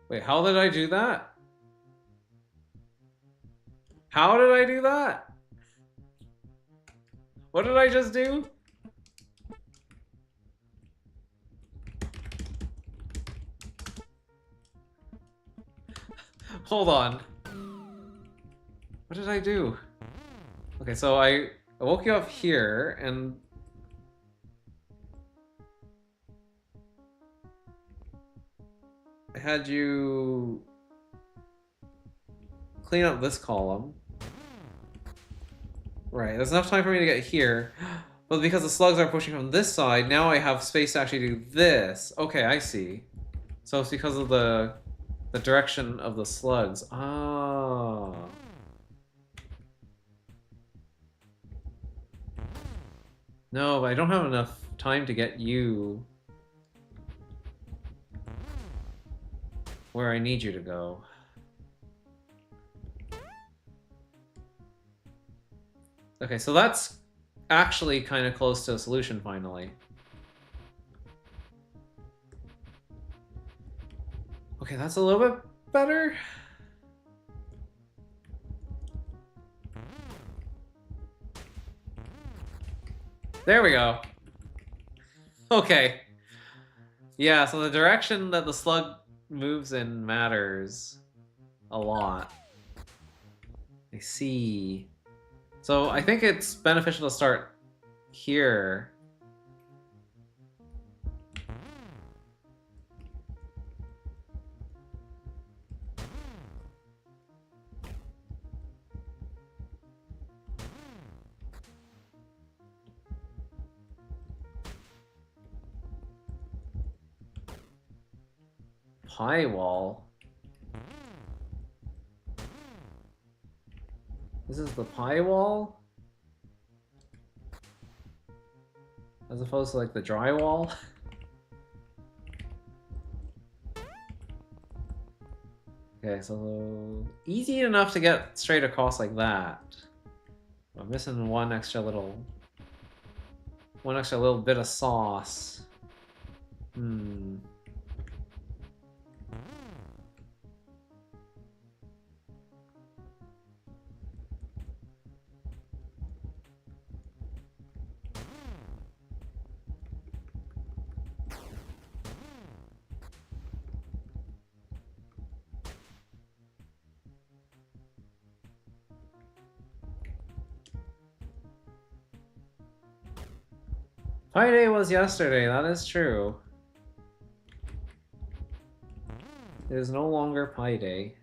Wait, how did I do that? How did I do that? What did I just do? Hold on. What did I do? Okay, so I woke you up here, and I had you clean up this column. Right, there's enough time for me to get here. But because the slugs are pushing from this side, now I have space to actually do this. Okay, I see. So it's because of the direction of the slugs. Ah. No, but I don't have enough time to get you where I need you to go. Okay, so that's actually kind of close to a solution finally. Okay, that's a little bit better. There we go. Okay. Yeah, so the direction that the slug moves in matters a lot. I see. So I think it's beneficial to start here. Pie wall. This is the pie wall? As opposed to like the drywall? Okay, so easy enough to get straight across like that. I'm missing one extra little bit of sauce. Hmm. Pie day was yesterday, that is true. It is no longer pie day.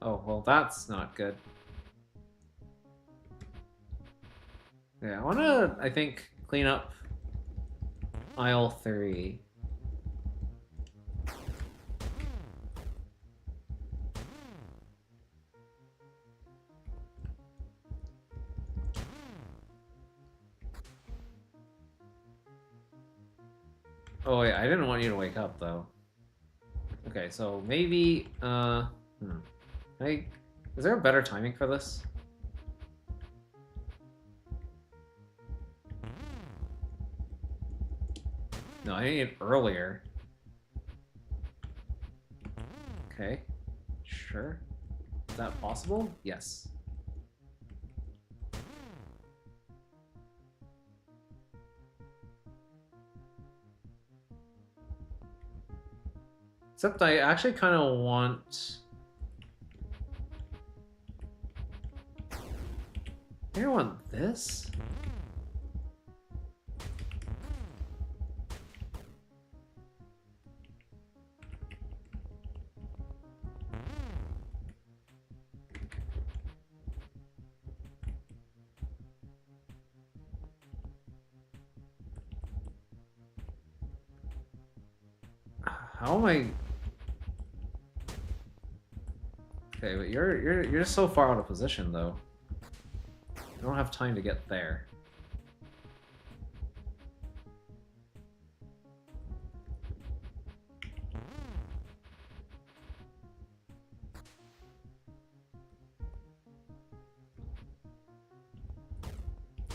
Oh, well, that's not good. Yeah, I wanna, I think, clean up aisle 3. Oh wait, I didn't want you to wake up though. Okay, so maybe, is there a better timing for this? No, I need it earlier. Okay, sure. Is that possible? Yes. Except I actually kind of want... I want this? How am I... Okay, but you're just so far out of position though. I don't have time to get there.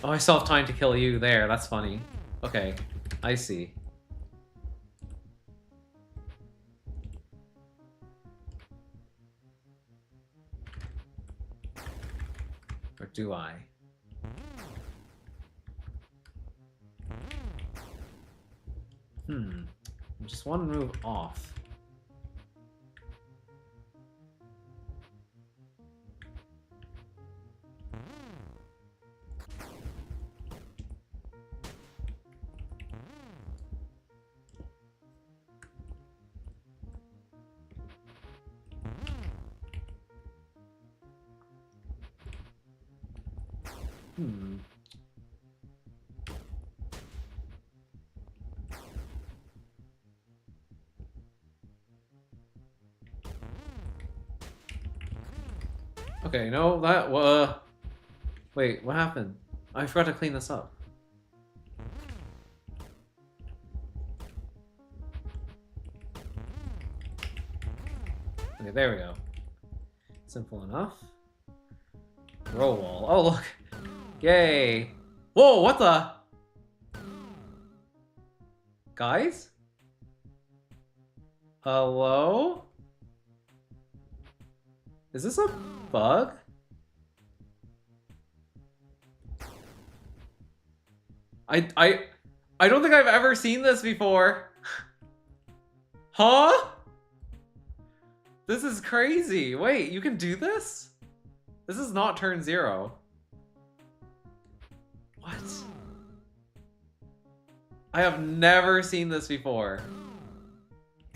Oh, I still have time to kill you there. That's funny. Okay, I see. Or do I? Just one move off. Okay, no, that wait, what happened? I forgot to clean this up. Okay, there we go. Simple enough. Roll wall. Oh, look. Yay. Whoa, what the? Guys? Hello? Is this a bug? I don't think I've ever seen this before. Huh? This is crazy. Wait, you can do this? This is not turn 0. What? I have never seen this before.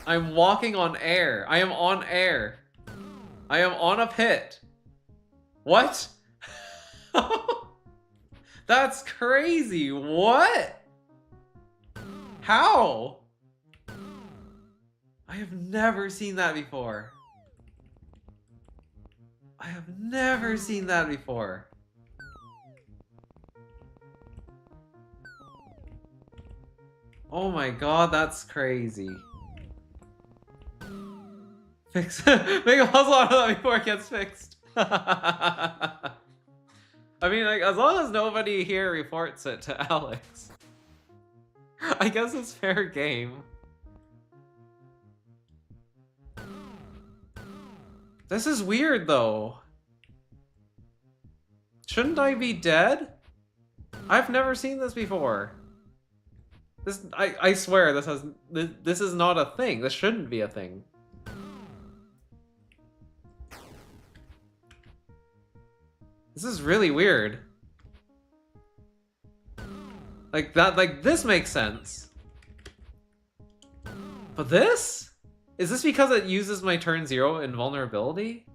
I'm walking on air. I am on air. I am on a pit. What? That's crazy. What? How? I have never seen that before. I have never seen that before. Oh my god, that's crazy. Fix make a puzzle out of that before it gets fixed. I mean, like, as long as nobody here reports it to Alex, I guess it's fair game. This is weird, though. Shouldn't I be dead? I've never seen this before. I swear, this is not a thing. This shouldn't be a thing. This is really weird. Like this makes sense. But this? Is this because it uses my turn 0 invulnerability?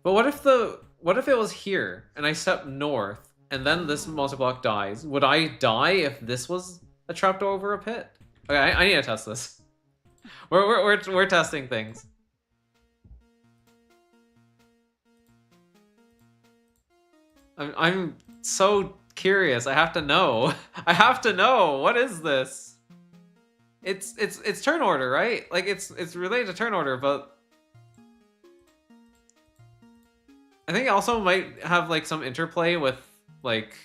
But what if it was here and I step north and then this multi-block dies? Would I die if this was a trapdoor over a pit? Okay, I need to test this. We're testing things. I'm so curious. I have to know. I have to know. What is this? It's turn order, right? Like it's related to turn order, but I think it also might have like some interplay with like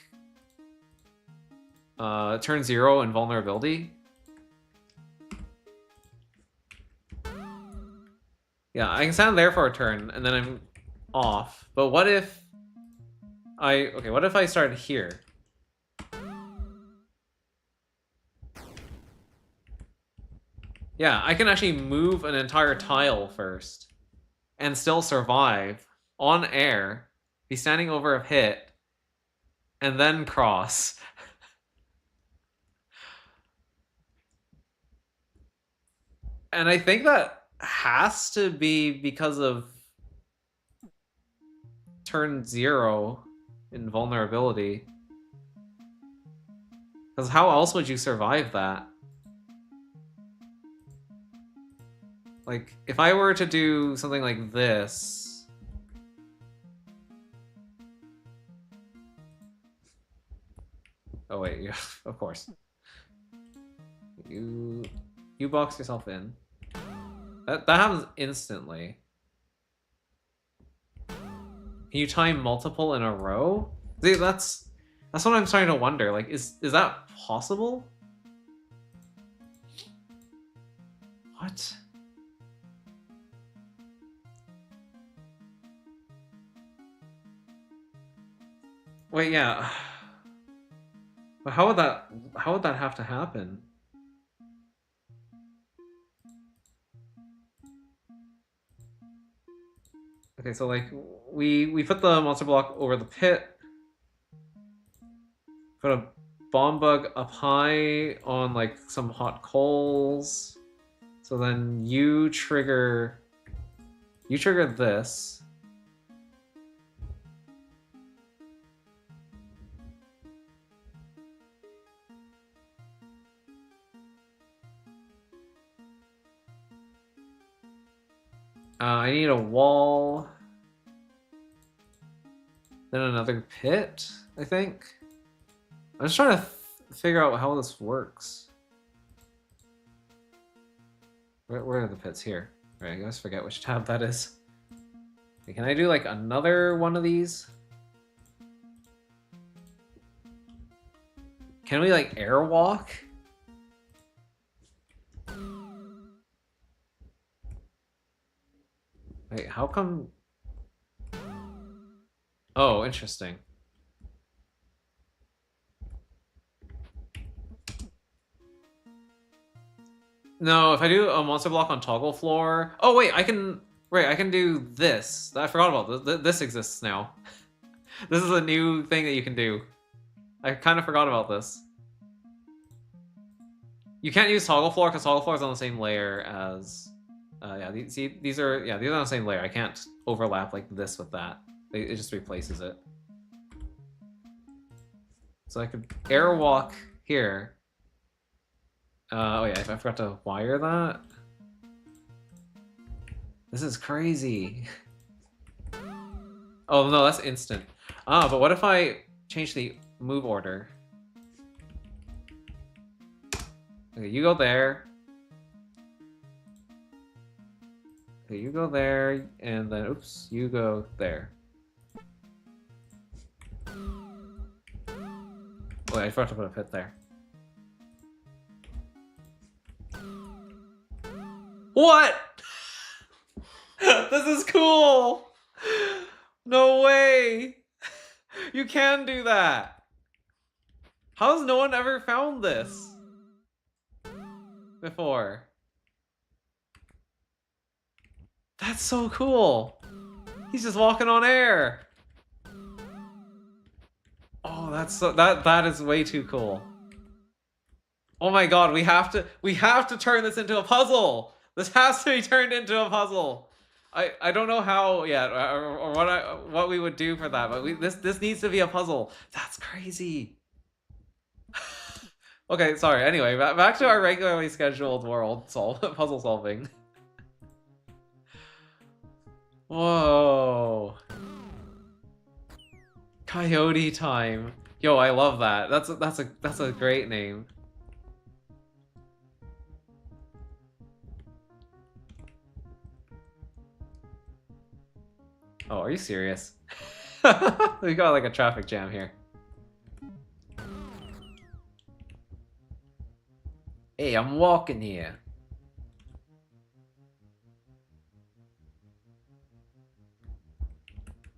turn 0 and vulnerability. Yeah, I can stand there for a turn and then I'm off. But what if what if I started here? Yeah, I can actually move an entire tile first and still survive on air, be standing over a pit, and then cross. And I think that has to be because of turn 0 in vulnerability. Because how else would you survive that? Like, if I were to do something like this... Oh wait, yeah, of course. You You box yourself in. That happens instantly. Can you time multiple in a row? See, that's what I'm starting to wonder. Like, is that possible? What? Wait, yeah. But how would that have to happen? Okay, so like we put the monster block over the pit. Put a bomb bug up high on like some hot coals. So then you trigger this. I need a wall. Then another pit, I think. I'm just trying to figure out how this works. Where are the pits? Here. Alright, I always forget which tab that is. Okay, can I do like another one of these? Can we like airwalk? Wait, how come? Oh, interesting. No, if I do a monster block on toggle floor... Oh, wait, I can do this. I forgot about this. This exists now. This is a new thing that you can do. I kind of forgot about this. You can't use toggle floor because toggle floor is on the same layer as... yeah, these are on the same layer. I can't overlap like this with that. It just replaces it. So I could airwalk here. Oh yeah, I forgot to wire that. This is crazy. Oh no, that's instant. Ah, but what if I change the move order? Okay, you go there. Okay, you go there, and then, oops, you go there. Oh, I forgot to put a pit there. What? This is cool! No way! You can do that! How has no one ever found this before? That's so cool! He's just walking on air! Oh, that is way too cool. Oh my god, we have to turn this into a puzzle! This has to be turned into a puzzle! I don't know how yet, or what we would do for that, but this needs to be a puzzle. That's crazy. Okay, sorry. Anyway, back to our regularly scheduled world puzzle solving. Whoa. Coyote time. Yo, I love that. That's a great name. Oh, are you serious? We got like a traffic jam here. Hey, I'm walking here.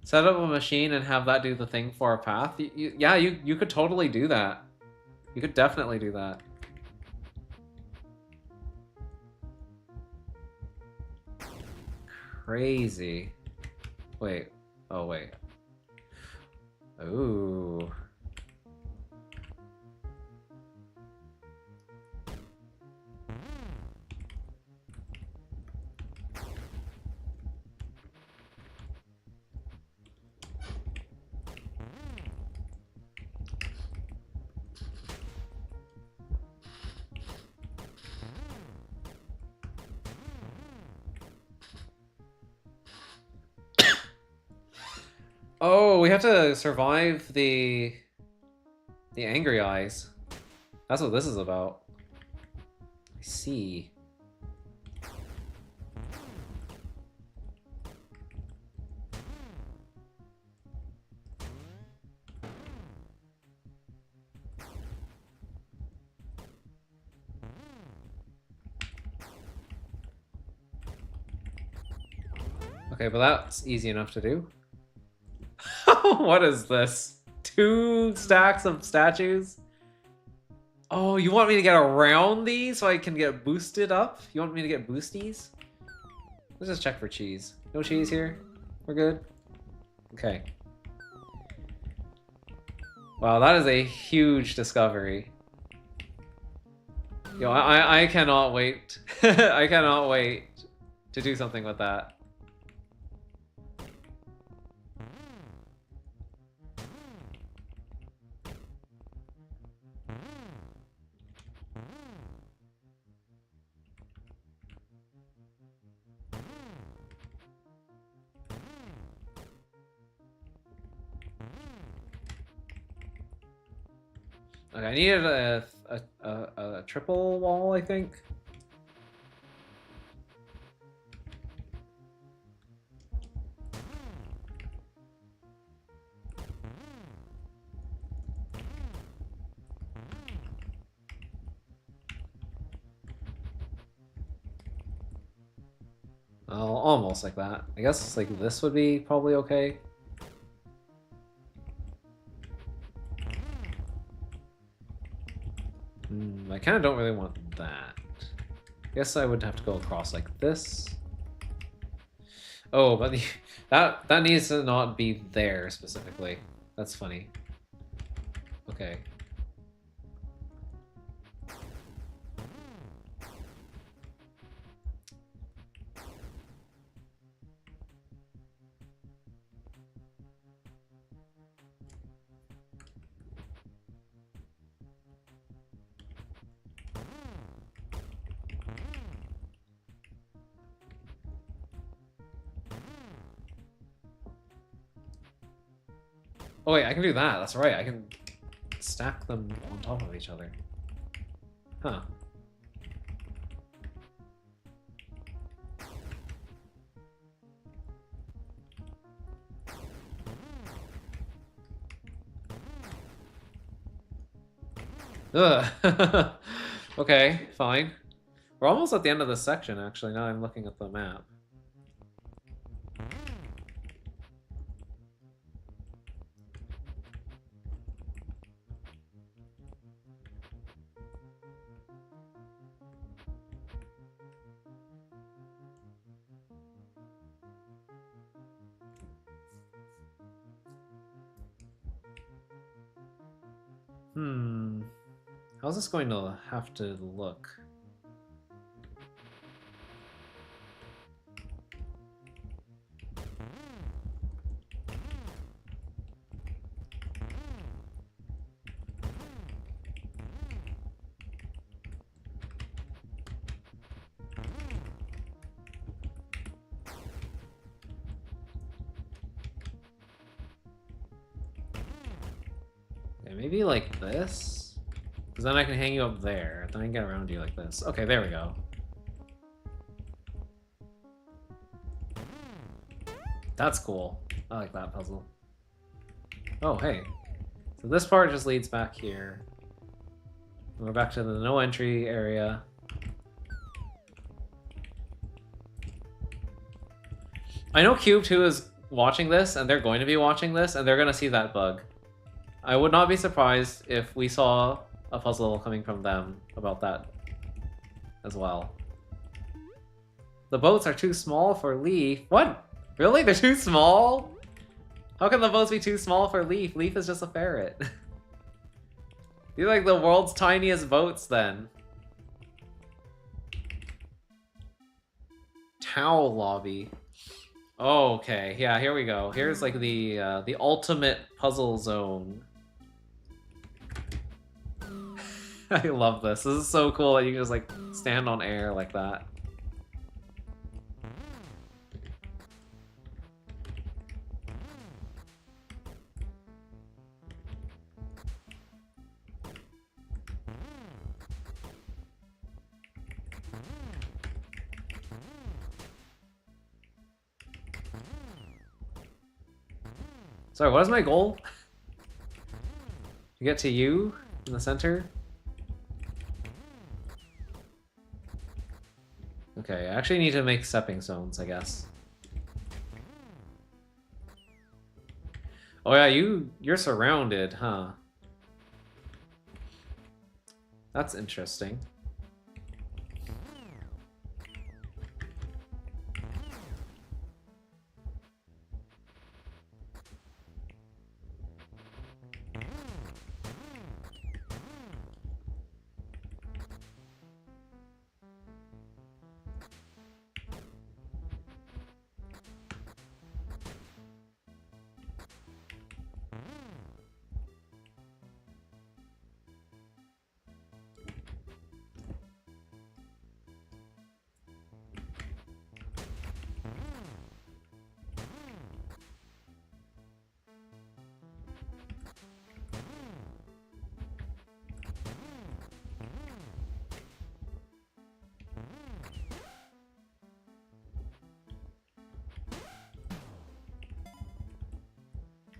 Set up a machine and have that do the thing for a path? Yeah, you could totally do that. You could definitely do that. Crazy. Wait. Oh, wait. Ooh. Oh, we have to survive the angry eyes. That's what this is about. I see. Okay, but that's easy enough to do. What is this? 2 stacks of statues? Oh, you want me to get around these so I can get boosted up? You want me to get boosties? Let's just check for cheese. No cheese here? We're good? Okay. Wow, that is a huge discovery. Yo, I cannot wait. I cannot wait to do something with that. Okay, I needed a triple wall, I think. Oh, almost like that. I guess like this would be probably okay. I kind of don't really want that. I guess I would have to go across like this. Oh, but that needs to not be there specifically. That's funny. Okay. Oh wait, I can do that. That's right. I can stack them on top of each other. Huh. Ugh. Okay, fine. We're almost at the end of this section, actually, now I'm looking at the map. How's this going to have to look? Okay, maybe like this? Because then I can hang you up there. Then I can get around you like this. Okay, there we go. That's cool. I like that puzzle. Oh, hey. So this part just leads back here. We're back to the no entry area. I know Cube 2 is watching this, and they're going to be watching this, and they're going to see that bug. I would not be surprised if we saw a puzzle coming from them about that as well. The boats are too small for Leaf. What? Really? They're too small? How can the boats be too small for Leaf? Leaf is just a ferret. These are like the world's tiniest boats then. Towel lobby. Okay, yeah, here we go. Here's like the ultimate puzzle zone. I love this. This is so cool that you can just like stand on air like that. Sorry, what is my goal? To get to you in the center? Okay, I actually need to make stepping stones, I guess. Oh yeah, you're surrounded, huh? That's interesting.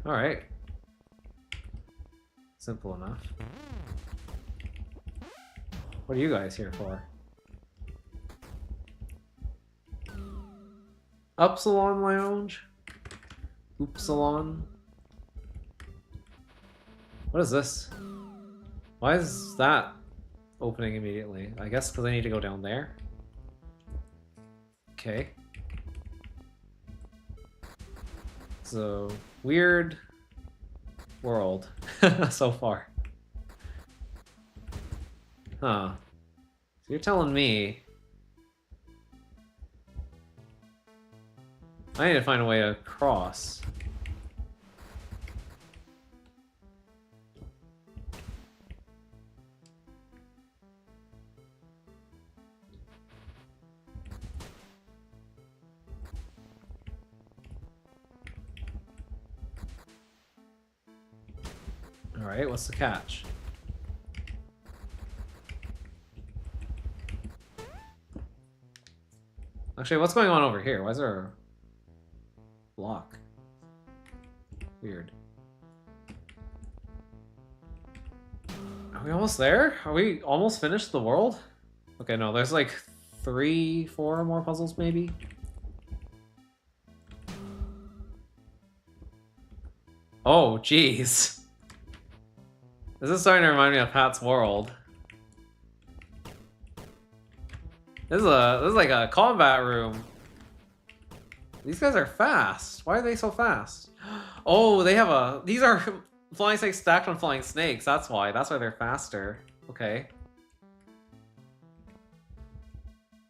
Alright. Simple enough. What are you guys here for? Upsilon Lounge? Oopsilon? What is this? Why is that opening immediately? I guess because I need to go down there. Okay. It's a weird world so far. Huh. So you're telling me I need to find a way to cross. Alright, what's the catch? Actually, what's going on over here? Why is there a block? Weird. Are we almost there? Are we almost finished the world? Okay, no, there's like 3, 4 more puzzles maybe? Oh, jeez. This is starting to remind me of Pat's World. This is like a combat room. These guys are fast. Why are they so fast? Oh, they have a... These are flying snakes stacked on flying snakes. That's why. That's why they're faster. Okay.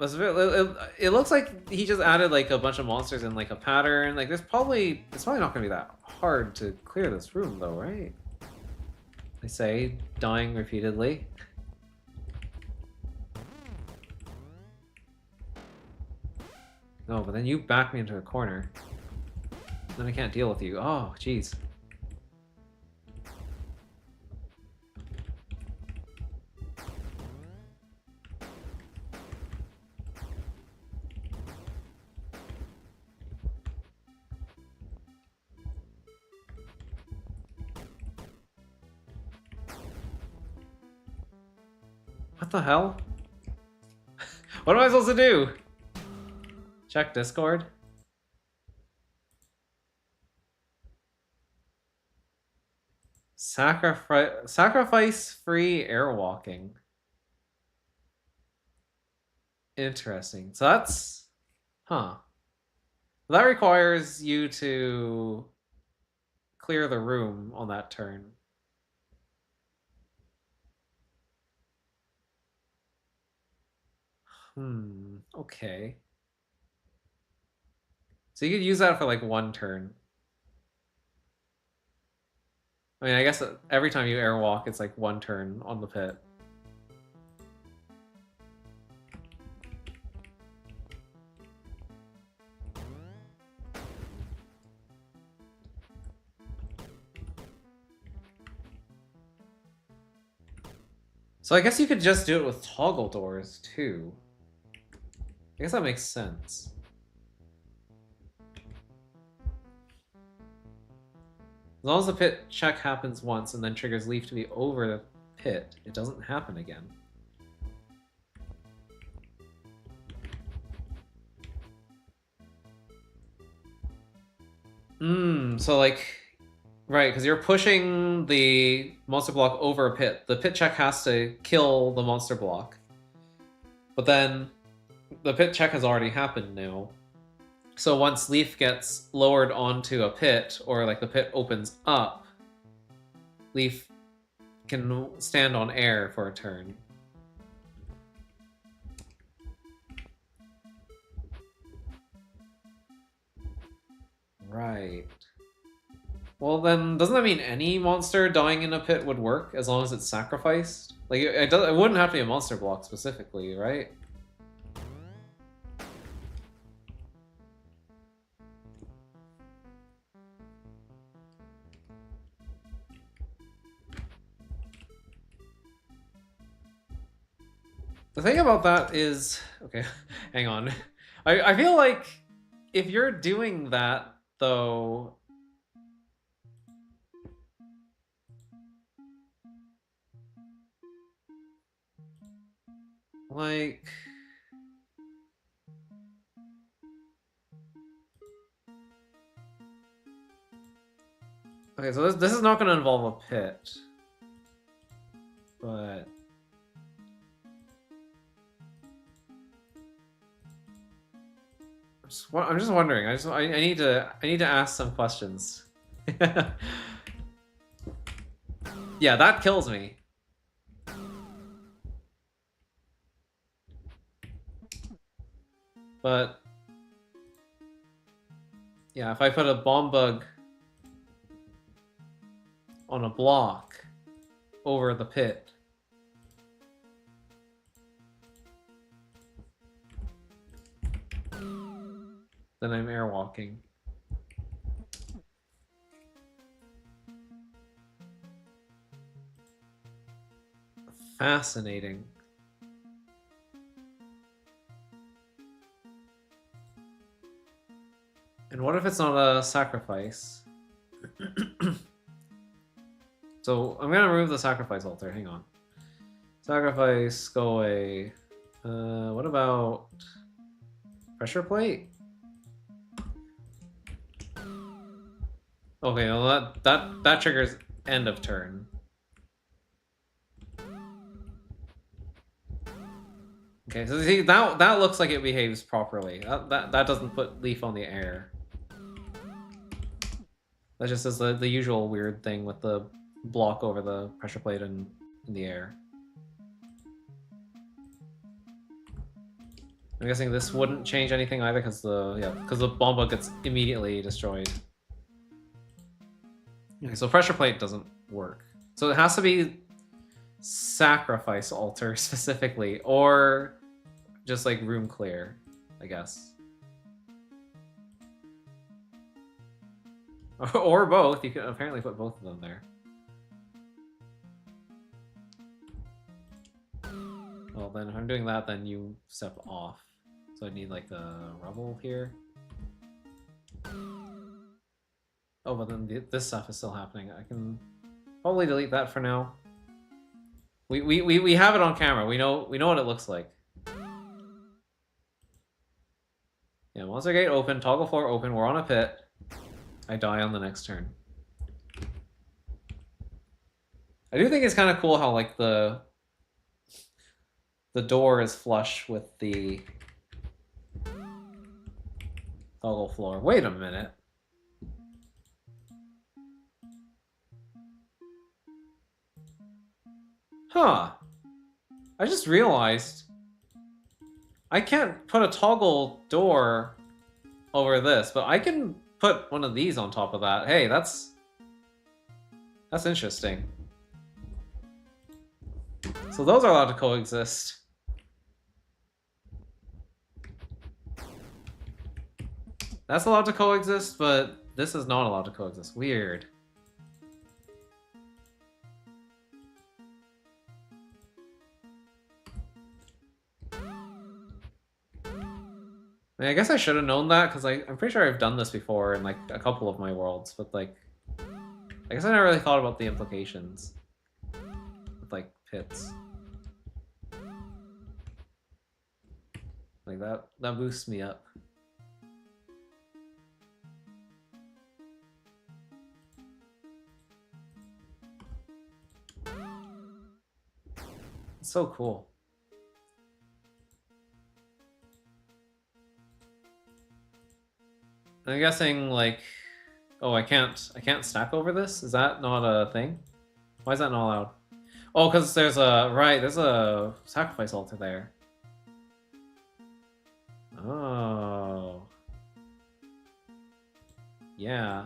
It looks like he just added like a bunch of monsters in like a pattern. Like it's probably not gonna be that hard to clear this room though, right? I say, dying repeatedly. No, but then you back me into a corner. Then I can't deal with you. Oh, jeez. What the hell? What am I supposed to do? Check Discord? Sacrifice-free airwalking. Interesting. So that's... Huh. That requires you to clear the room on that turn. Okay. So you could use that for like one turn. I mean, I guess every time you airwalk, it's like one turn on the pit. So I guess you could just do it with toggle doors too. I guess that makes sense. As long as the pit check happens once and then triggers Leaf to be over the pit, it doesn't happen again. So like, right, because you're pushing the monster block over a pit. The pit check has to kill the monster block. But then the pit check has already happened now. So once Leaf gets lowered onto a pit, or like the pit opens up, Leaf can stand on air for a turn. Right. Well, then, doesn't that mean any monster dying in a pit would work as long as it's sacrificed? Like, it wouldn't have to be a monster block specifically, right? The thing about that is... Okay, hang on. I feel like if you're doing that, though... Like... Okay, so this is not going to involve a pit. But... I'm just wondering. I need to ask some questions. Yeah, that kills me. But yeah, if I put a bomb bug on a block over the pit, then I'm airwalking. Fascinating. And what if it's not a sacrifice? So I'm gonna remove the sacrifice altar. Hang on. Sacrifice, go away. What about pressure plate? Okay, well that triggers end of turn. Okay, so see that looks like it behaves properly. That doesn't put Leaf on the air. That just is the usual weird thing with the block over the pressure plate in the air. I'm guessing this wouldn't change anything either because the bomb bug gets immediately destroyed. Okay, so pressure plate doesn't work. So it has to be sacrifice altar specifically, or just like room clear, I guess. Or both. You can apparently put both of them there. Well, then if I'm doing that, then you step off. So I need like the rubble here. Oh, but then this stuff is still happening. I can probably delete that for now. We have it on camera. We know what it looks like. Yeah, monster gate open, toggle floor open. We're on a pit. I die on the next turn. I do think it's kind of cool how like the door is flush with the toggle floor. Wait a minute. Huh. I just realized I can't put a toggle door over this, but I can put one of these on top of that. Hey, that's interesting. So those are allowed to coexist. That's allowed to coexist, but this is not allowed to coexist. Weird. I mean, I guess I should have known that because I'm pretty sure I've done this before in like a couple of my worlds, but like I guess I never really thought about the implications with like pits. Like that boosts me up. It's so cool. I'm guessing like, oh, I can't stack over this. Is that not a thing? Why is that not allowed? Oh, because there's a sacrifice altar there. Oh, yeah.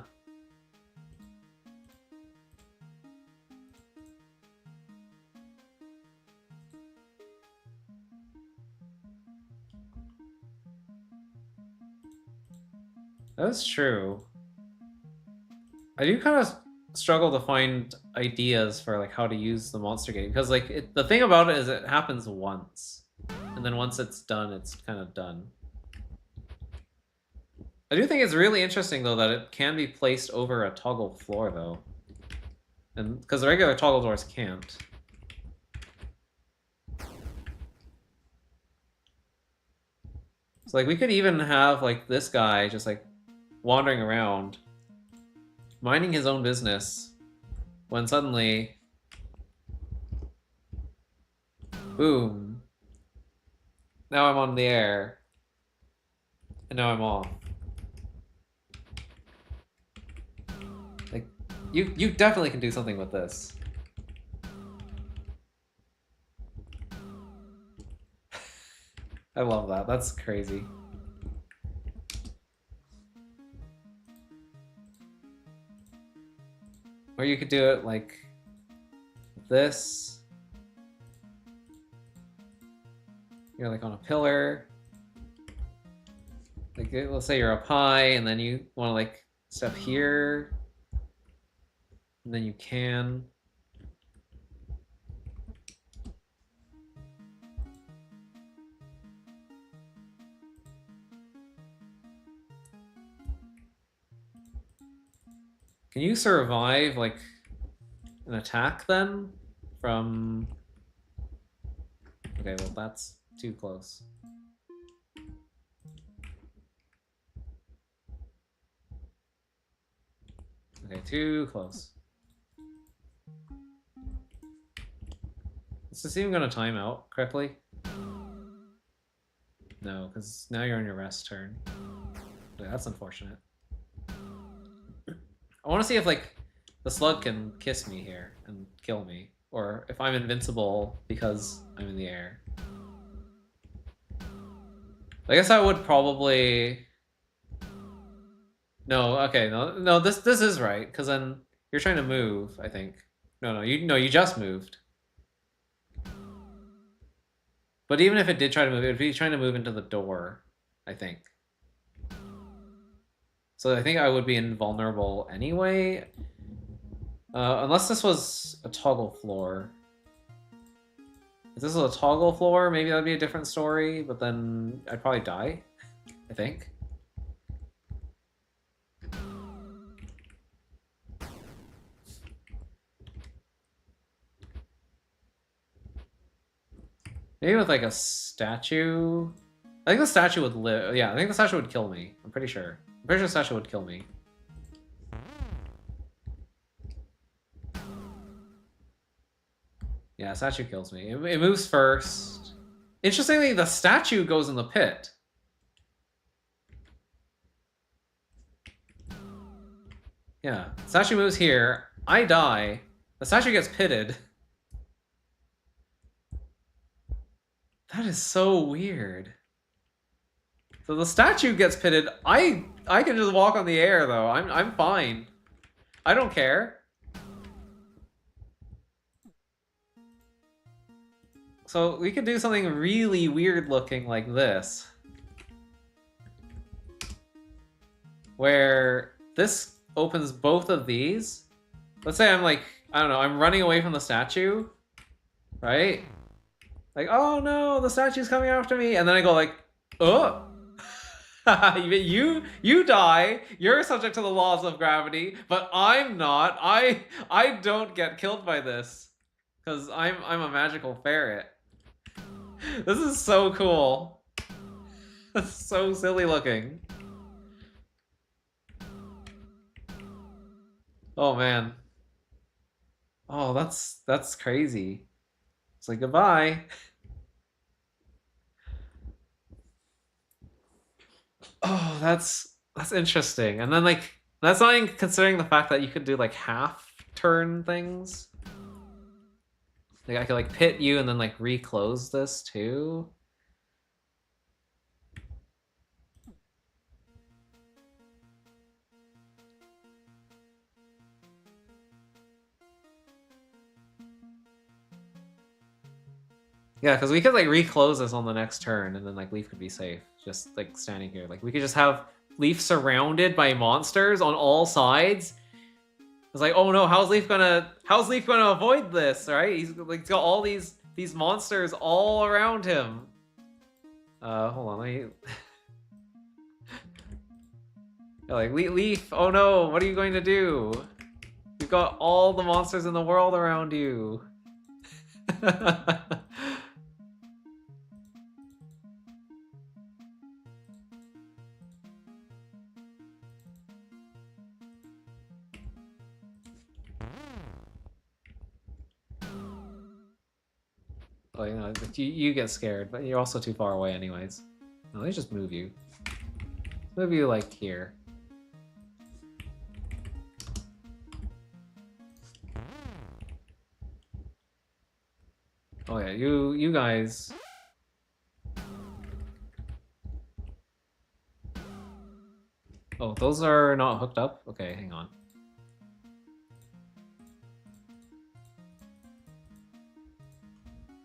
That's true. I do kind of struggle to find ideas for like how to use the monster gate because like the thing about it is it happens once, and then once it's done, it's kind of done. I do think it's really interesting though that it can be placed over a toggle floor though, and because the regular toggle doors can't. So like we could even have like this guy just like wandering around, minding his own business, when suddenly, boom, now I'm on the air, and now I'm off. Like, you definitely can do something with this. I love that. That's crazy. Or you could do it like this. You're like on a pillar. Like let's say you're up high and then you want to like step here. And then you can. Can you survive like an attack then from? Okay, well that's too close. Okay, too close. Is this even gonna time out correctly? No, because now you're on your rest turn. Okay, that's unfortunate. I want to see if like the slug can kiss me here and kill me, or if I'm invincible because I'm in the air. I guess I would probably. No, okay, no. This is right because then you're trying to move. I think. No, you just moved. But even if it did try to move, it would be trying to move into the door. I think. So I think I would be invulnerable anyway. Unless this was a toggle floor. If this was a toggle floor, maybe that'd be a different story, but then I'd probably die, I think. Maybe with like a statue. I think the statue would live. Yeah, I think the statue would kill me. I'm pretty sure. I'm pretty sure the statue would kill me. Yeah, statue kills me. It moves first. Interestingly, the statue goes in the pit. Yeah, statue moves here. I die. The statue gets pitted. That is so weird. So the statue gets pitted. I can just walk on the air though. I'm fine. I don't care. So we could do something really weird looking like this. Where this opens both of these. Let's say I'm like, I don't know, I'm running away from the statue. Right? Like, oh no, the statue's coming after me. And then I go like, oh. you die. You're subject to the laws of gravity, but I'm not. I don't get killed by this because I'm a magical ferret. This is so cool. That's so silly looking. Oh man. Oh, that's crazy. It's like goodbye. Oh, that's interesting. And then like that's not even considering the fact that you could do like half turn things. Like I could like pit you and then like reclose this too. Yeah, because we could like reclose this on the next turn and then like Leaf could be safe. Just like standing here. Like we could just have Leaf surrounded by monsters on all sides. It's like, oh no, how's Leaf gonna avoid this, right? He's like got all these monsters all around him. Hold on, let me like Leaf, oh no, what are you going to do? You've got all the monsters in the world around you. Like, you know, you get scared, but you're also too far away anyways. No, they just move you. Move you like here. Oh yeah, you guys. Oh, those are not hooked up? Okay, hang on.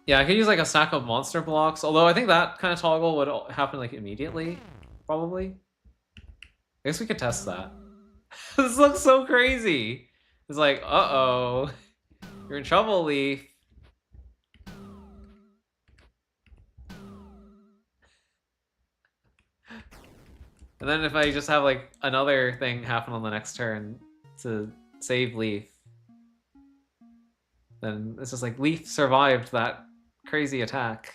Yeah, I could use like a stack of monster blocks, although I think that kind of toggle would happen like immediately, probably. I guess we could test that. This looks so crazy. It's like, uh-oh. You're in trouble, Leaf. And then if I just have like another thing happen on the next turn to save Leaf, then it's just like Leaf survived that crazy attack.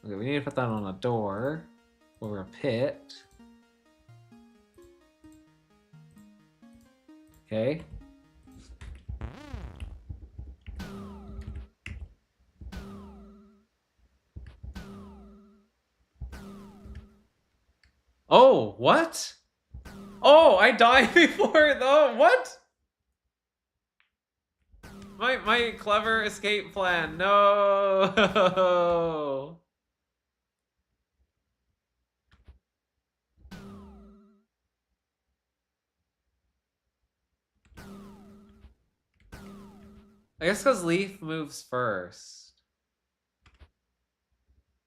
Okay, we need to put that on a door or a pit. Okay. Oh, what? Oh, I died before though. What? My clever escape plan. No. I guess because Leaf moves first.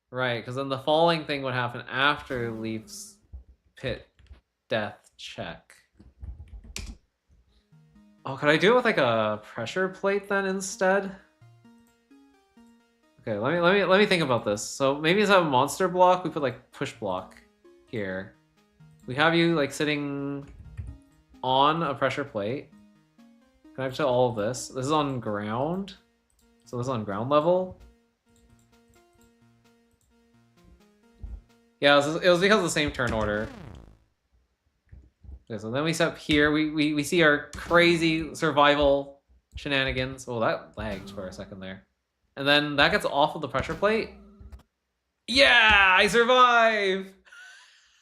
Right, because then the falling thing would happen after Leaf's pit death check. Oh, could I do it with like a pressure plate then instead? Okay, let me think about this. So maybe instead of a monster block, we put like push block here. We have you like sitting on a pressure plate. Connect to all of this. This is on ground. So this is on ground level. Yeah, it was because of the same turn order. Okay, so then we set up here. We see our crazy survival shenanigans. Oh, that lagged for a second there. And then that gets off of the pressure plate. Yeah, I survive!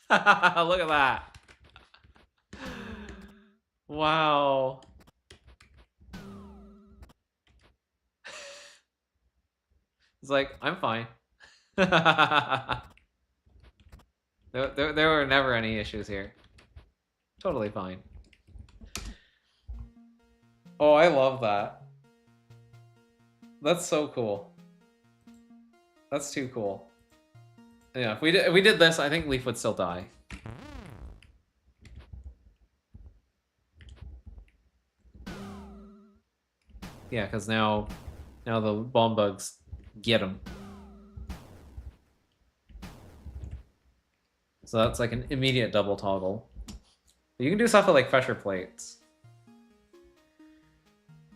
Look at that. Wow. It's like, I'm fine. There were never any issues here. Totally fine. Oh, I love that. That's so cool. That's too cool. Yeah, if we did this, I think Leaf would still die. Yeah, because now the bomb bugs get them. So that's like an immediate double toggle. You can do stuff with like pressure plates.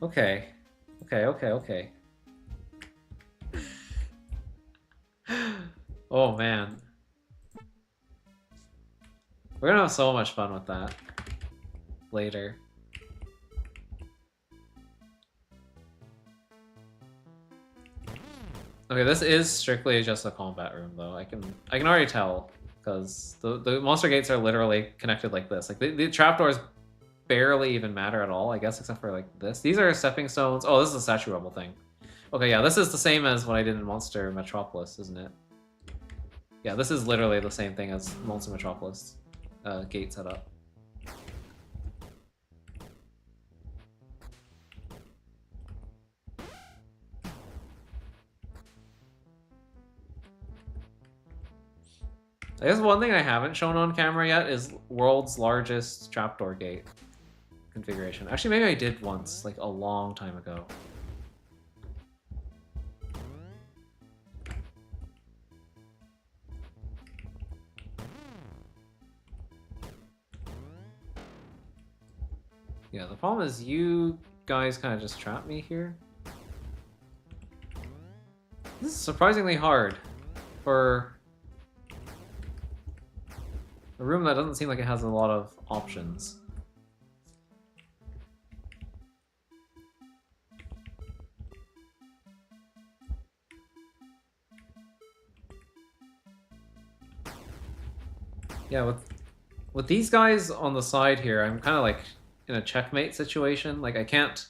Okay. Okay. Oh man. We're gonna have so much fun with that later. Okay, this is strictly just a combat room though. I can already tell because the monster gates are literally connected like this. Like the trapdoors barely even matter at all, I guess, except for like this. These are stepping stones. Oh, this is a statue rubble thing. Okay, yeah, this is the same as what I did in Monster Metropolis, isn't it? Yeah, this is literally the same thing as Monster Metropolis gate setup. I guess one thing I haven't shown on camera yet is world's largest trapdoor gate configuration. Actually, maybe I did once, like a long time ago. Yeah, the problem is you guys kind of just trap me here. This is surprisingly hard for a room that doesn't seem like it has a lot of options. Yeah, with these guys on the side here, I'm kind of like in a checkmate situation. Like I can't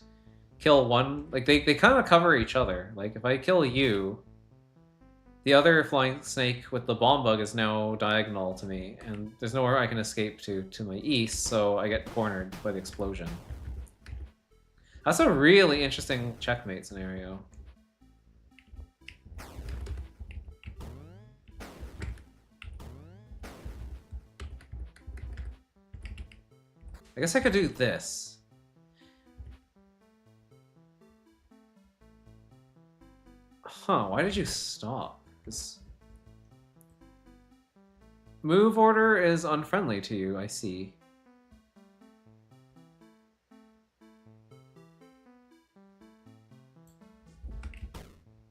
kill one. Like they kind of cover each other. Like if I kill you, the other flying snake with the bomb bug is now diagonal to me, and there's nowhere I can escape to my east, so I get cornered by the explosion. That's a really interesting checkmate scenario. I guess I could do this. Huh, why did you stop? This move order is unfriendly to you, I see.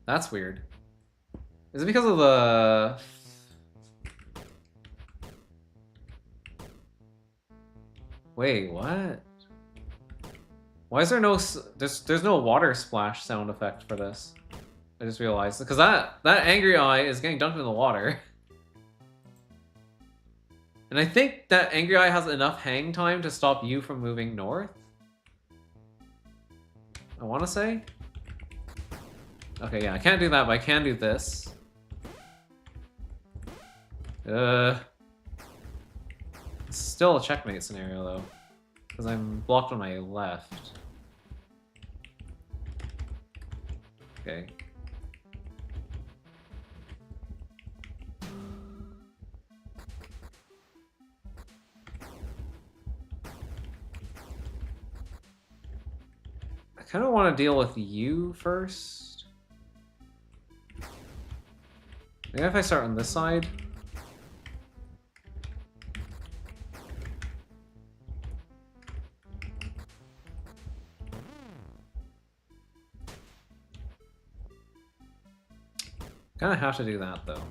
That's weird. Is it because of the... Wait, what? Why is there no... There's no water splash sound effect for this. I just realized. Because that angry eye is getting dunked in the water. And I think that angry eye has enough hang time to stop you from moving north. I want to say. Okay, yeah, I can't do that, but I can do this. It's still a checkmate scenario, though. Because I'm blocked on my left. Okay. I kind of want to deal with you first. Maybe if I start on this side. Kind of have to do that, though.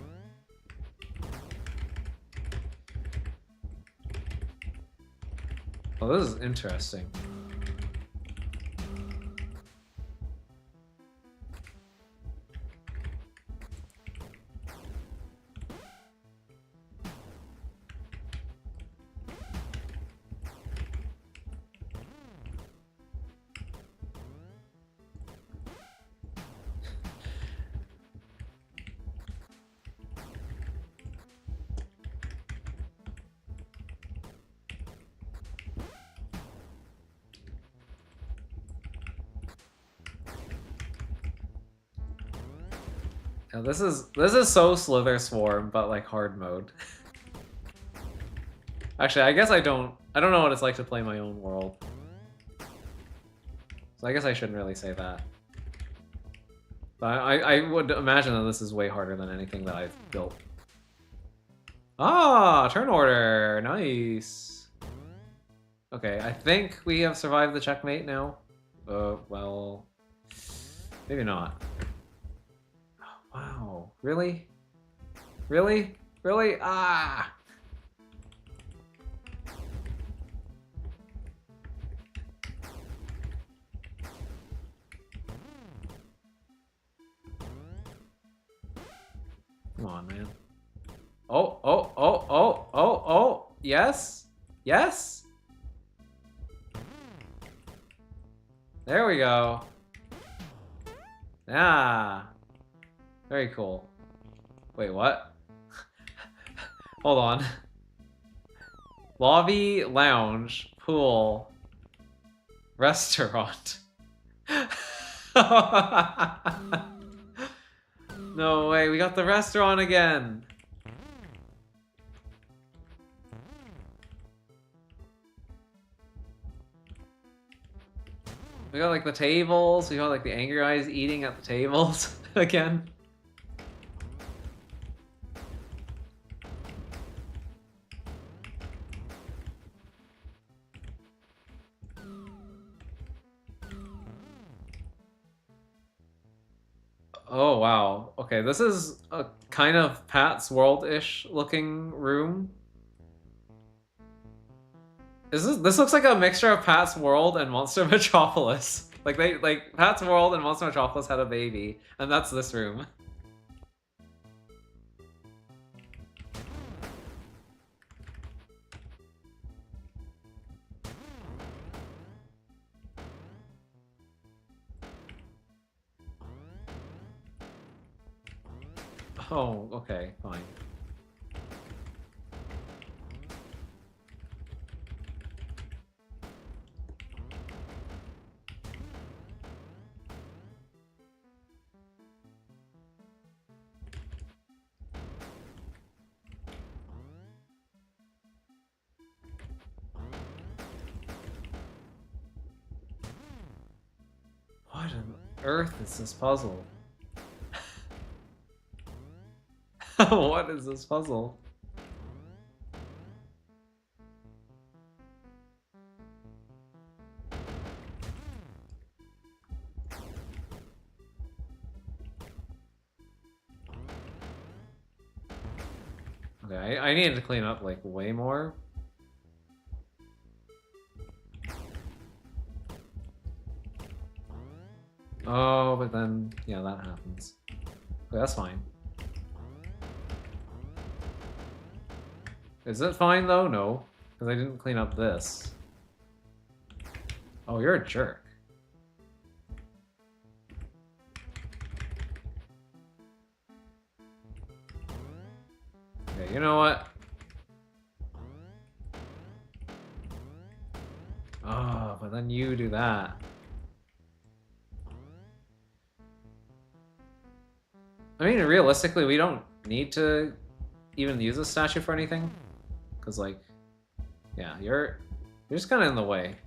Oh, this is interesting. Yeah, this is so Slither Swarm, but like hard mode. Actually, I guess I don't know what it's like to play my own world. So I guess I shouldn't really say that. But I would imagine that this is way harder than anything that I've built. Ah, turn order. Nice. Okay, I think we have survived the checkmate now. Well, maybe not. Oh, wow, really? Really? Really? Ah! Come on, man. Oh, oh, oh, oh, oh, oh! Yes? Yes? There we go. Ah. Very cool. Wait, what? Hold on. Lobby, lounge, pool, restaurant. No way, we got the restaurant again. We got like the tables, we got like the angry eyes eating at the tables again. Oh wow. Okay, this is a kind of Pat's World-ish looking room. This looks like a mixture of Pat's World and Monster Metropolis. Like Pat's World and Monster Metropolis had a baby, and that's this room. Oh, okay, fine. What on earth is this puzzle? What is this puzzle? Okay, I needed to clean up like way more. Oh, but then, yeah, that happens. Okay, that's fine. Is it fine though? No, because I didn't clean up this. Oh, you're a jerk. Okay, you know what? Oh, but then you do that. I mean, realistically, we don't need to even use this statue for anything. Because, like, yeah, you're just kind of in the way.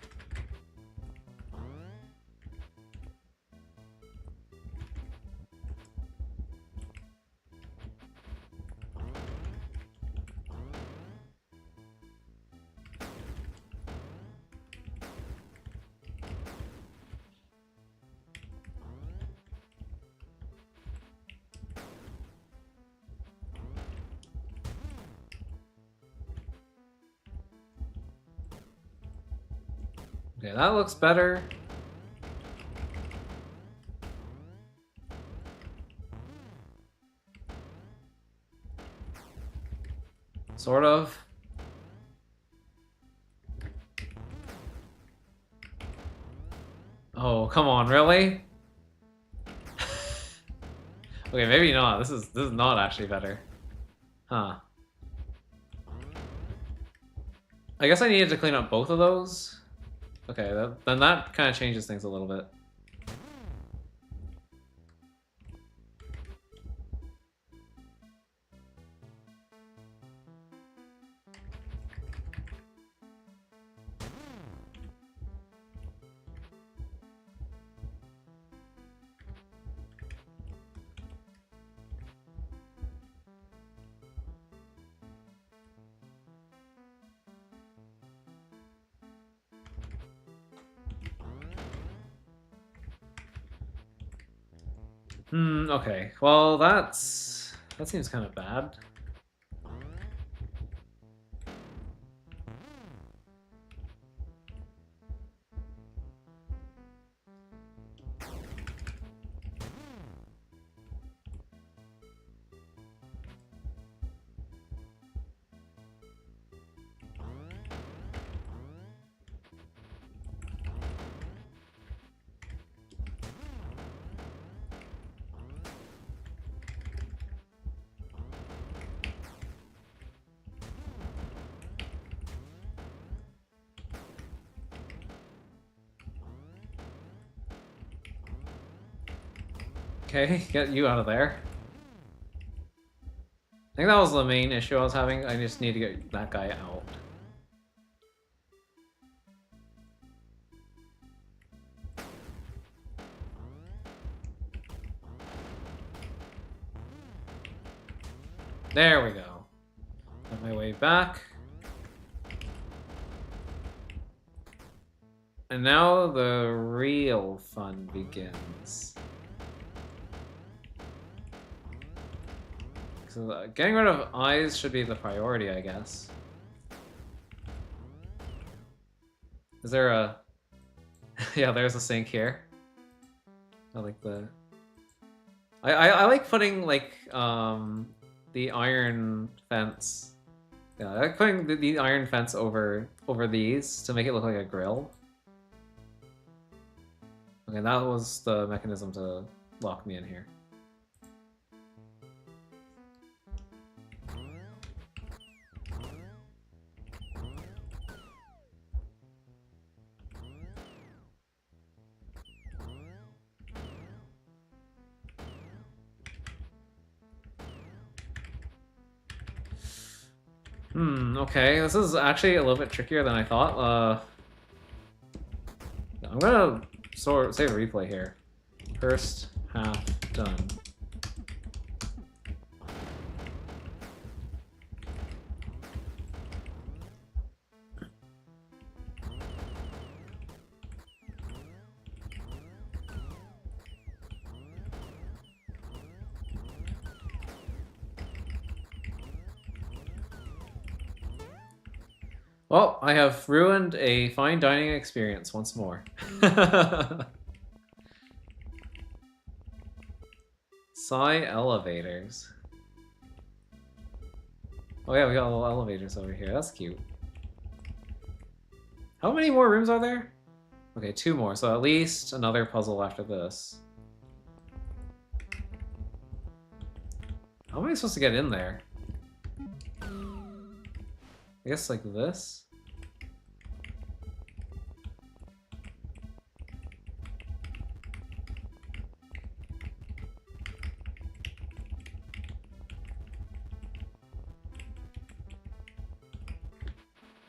Okay, that looks better. Sort of. Oh, come on, really? Okay, maybe not. This is not actually better. Huh. I guess I needed to clean up both of those. Okay, then that kind of changes things a little bit. Okay. Well, that seems kind of bad. Okay, get you out of there. I think that was the main issue I was having. I just need to get that guy out. There we go. On my way back. And now the real fun begins. So getting rid of eyes should be the priority, I guess. Is there a... yeah, there's a sink here. I like the... I like putting, like, the iron fence. Yeah, I like putting the iron fence over these to make it look like a grill. Okay, that was the mechanism to lock me in here. Okay, this is actually a little bit trickier than I thought. I'm gonna save a replay here. First half done. Well, I have ruined a fine dining experience once more. Psi elevators. Oh yeah, we got little elevators over here. That's cute. How many more rooms are there? Okay, 2 more, so at least another puzzle after this. How am I supposed to get in there? I guess like this?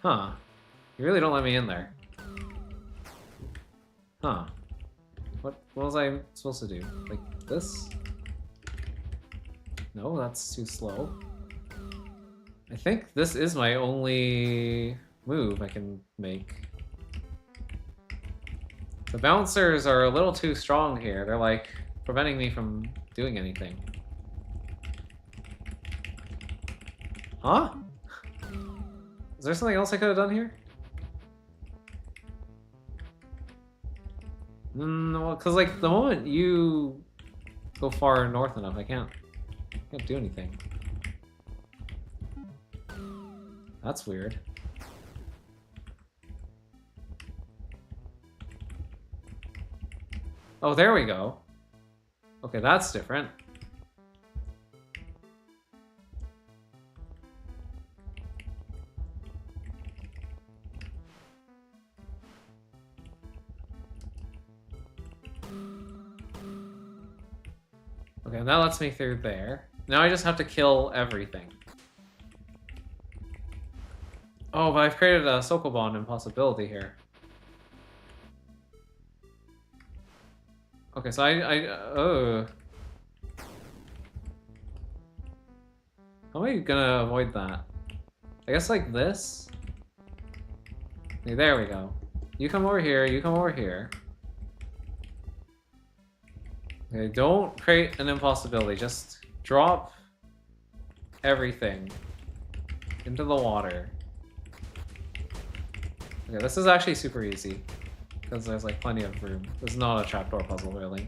Huh. You really don't let me in there. Huh. What was I supposed to do? Like this? No, that's too slow. I think this is my only move I can make. The bouncers are a little too strong here. They're like preventing me from doing anything. Huh? Is there something else I could have done here? No, because like the moment you go far north enough, I can't do anything. That's weird. Oh, there we go. Okay, that's different. Okay, that lets me through there. Now I just have to kill everything. Oh, but I've created a Sokoban impossibility here. Okay, so oh. How am I gonna avoid that? I guess like this? Okay, there we go. You come over here, you come over here. Okay, don't create an impossibility. Just drop everything into the water. Okay, this is actually super easy because there's like plenty of room. This is not a trapdoor puzzle, really.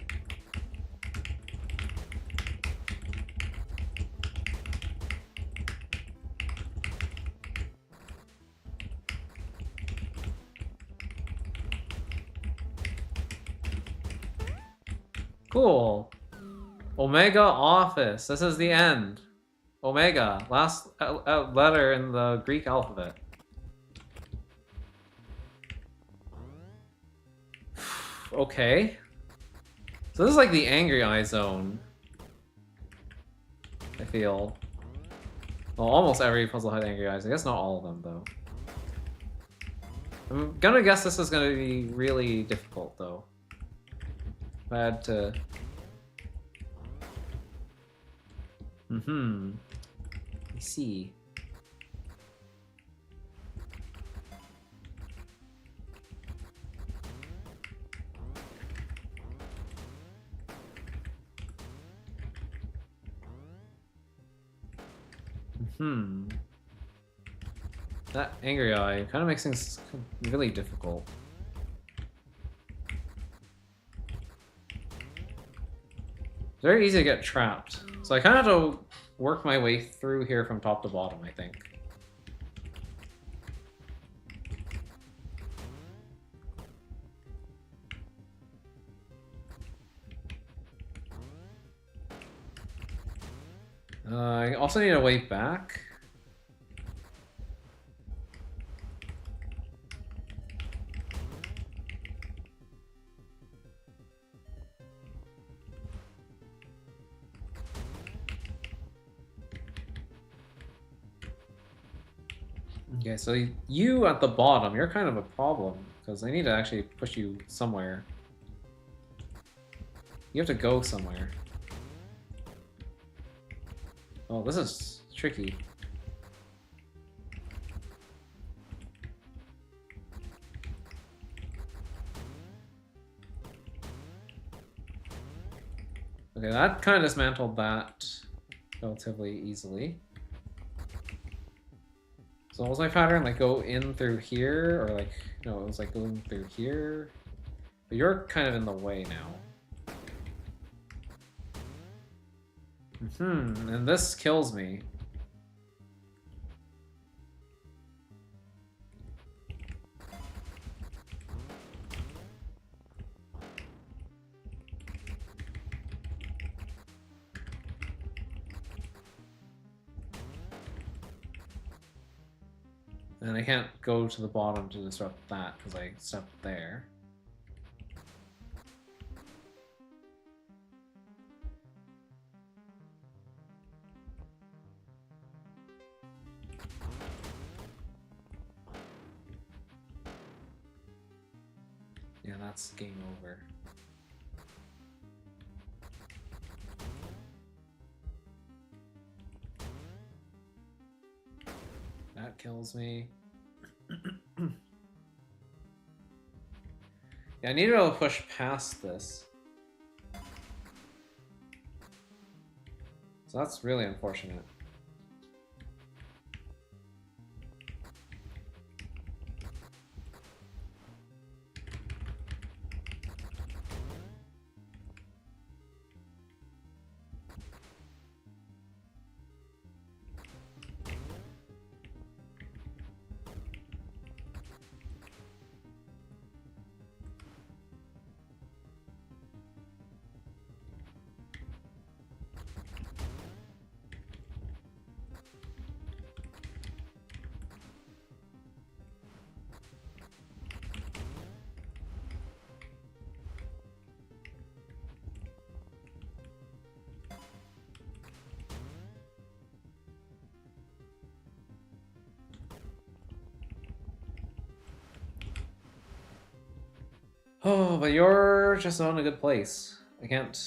Cool. Omega Office. This is the end. Omega. Last letter in the Greek alphabet. Okay. So this is like the Angry Eye Zone. I feel. Well, almost every puzzle had Angry Eyes. I guess not all of them, though. I'm gonna guess this is gonna be really difficult, though. If I had to... I see. That Angry Eye kind of makes things really difficult. It's very easy to get trapped. So I kind of have to work my way through here from top to bottom, I think. I also need a way back. Okay, so you at the bottom, you're kind of a problem, because I need to actually push you somewhere. You have to go somewhere. Oh, this is tricky. Okay, that kind of dismantled that relatively easily. So what was my pattern? Like go in through here, or like, no, it was like going through here. But you're kind of in the way now. And this kills me. And I can't go to the bottom to disrupt that because I stepped there. Yeah, that's game over. That kills me. Yeah, I need to be able to push past this. So that's really unfortunate. Oh, but you're just not in a good place. I can't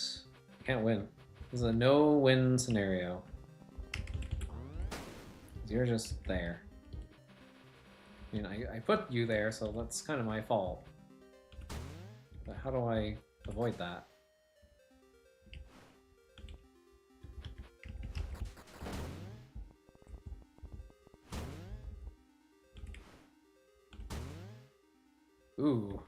win. This is a no-win scenario. You're just there. I mean, I put you there, so that's kind of my fault. But how do I avoid that? Ooh.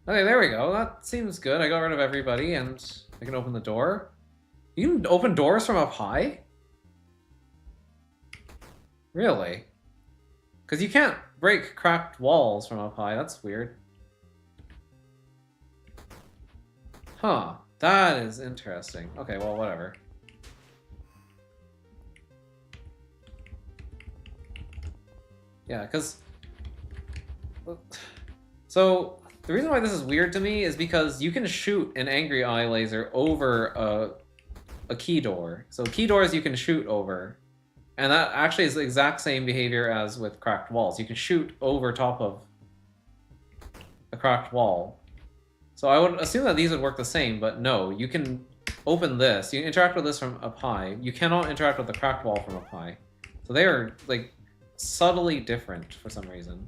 Okay, there we go. That seems good. I got rid of everybody, and I can open the door. You can open doors from up high? Really? Because you can't break cracked walls from up high. That's weird. Huh. That is interesting. Okay, well, whatever. Yeah, because... So, the reason why this is weird to me is because you can shoot an Angry Eye laser over a key door. So key doors you can shoot over. And that actually is the exact same behavior as with cracked walls. You can shoot over top of a cracked wall. So I would assume that these would work the same, but no. You can open this. You can interact with this from up high. You cannot interact with the cracked wall from up high. So they are, like, subtly different for some reason.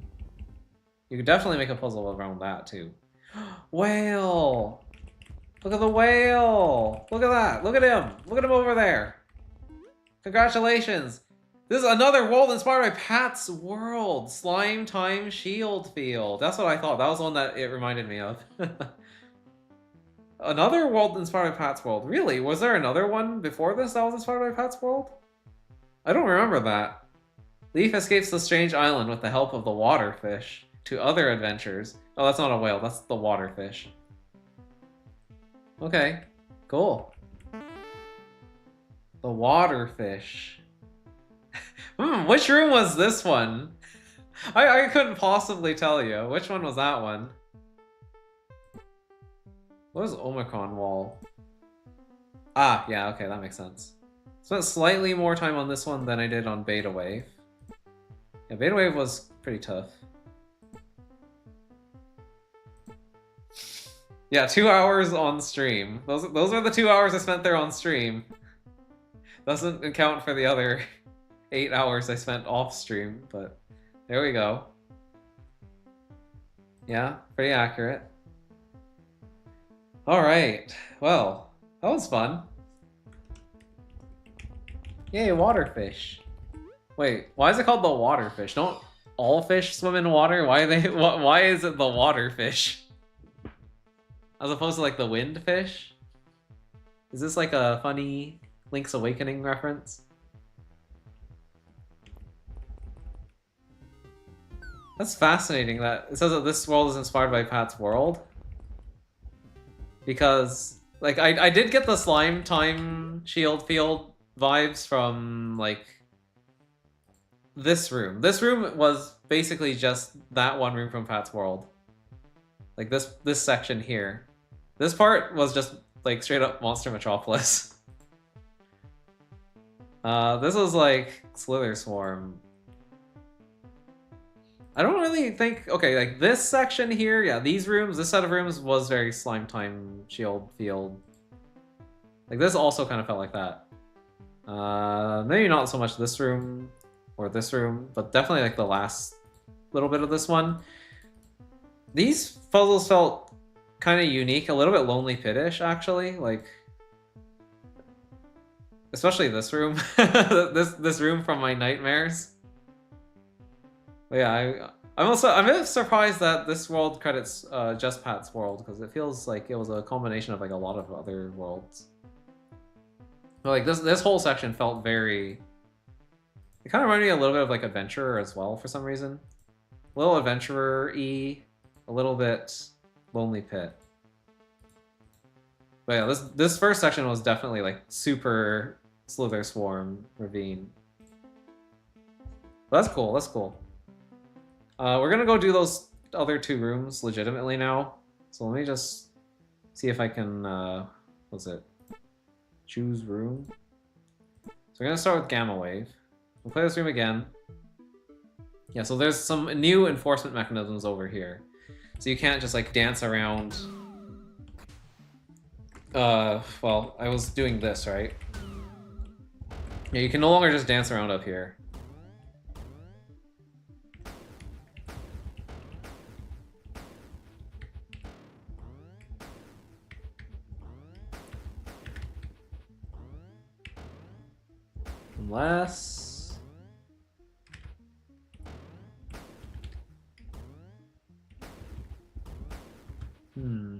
You could definitely make a puzzle around that, too. Whale! Look at the whale! Look at that! Look at him! Look at him over there! Congratulations! This is another world inspired by Pat's World! Slime Time Shield Field. That's what I thought. That was the one that it reminded me of. Another world inspired by Pat's World. Really? Was there another one before this that was inspired by Pat's World? I don't remember that. Leaf escapes the strange island with the help of the waterfish to other adventures. Oh, that's not a whale. That's the waterfish. Okay. Cool. The waterfish. Which room was this one? I couldn't possibly tell you. Which one was that one? What was Omicron Wall? Ah, yeah, okay, that makes sense. Spent slightly more time on this one than I did on Beta Wave. Yeah, Beta Wave was pretty tough. Yeah, 2 hours on stream. Those are the 2 hours I spent there on stream. Doesn't account for the other 8 hours I spent off stream, but there we go. Yeah, pretty accurate. Alright, well, that was fun. Yay, waterfish. Wait, why is it called the waterfish? Don't all fish swim in water? Why is it the waterfish? As opposed to like the wind fish? Is this like a funny Link's Awakening reference? That's fascinating that it says that this world is inspired by Pat's World. Because, like, I did get the Slime Time Shield Field vibes from, like, this room. This room was basically just that one room from Pat's World. Like, this section here. This part was just, like, straight up Monster Metropolis. This was, like, Slither Swarm. I don't really think... Okay, like, this section here, yeah, these rooms, this set of rooms was very Slime Time Shield Field. Like, this also kind of felt like that. Maybe not so much this room or this room, but definitely, like, the last little bit of this one. These puzzles felt kind of unique, a little bit Lonely Pit-ish, actually. Like, especially this room. this room from my nightmares. But yeah, I'm a bit surprised that this world credits just Pat's World, because it feels like it was a combination of like a lot of other worlds. But like this whole section felt very... It kind of reminded me a little bit of like Adventurer as well for some reason. A little Adventurer-y, a little bit Lonely Pit. But yeah, this first section was definitely like super Slither Swarm Ravine. But that's cool, that's cool. We're gonna go do those other 2 rooms legitimately now. So let me just see if I can, what's it? Choose room. So we're gonna start with Gamma Wave. We'll play this room again. Yeah, so there's some new enforcement mechanisms over here. So you can't just like dance around. Well, I was doing this, right? Yeah, you can no longer just dance around up here. Unless... Hmm.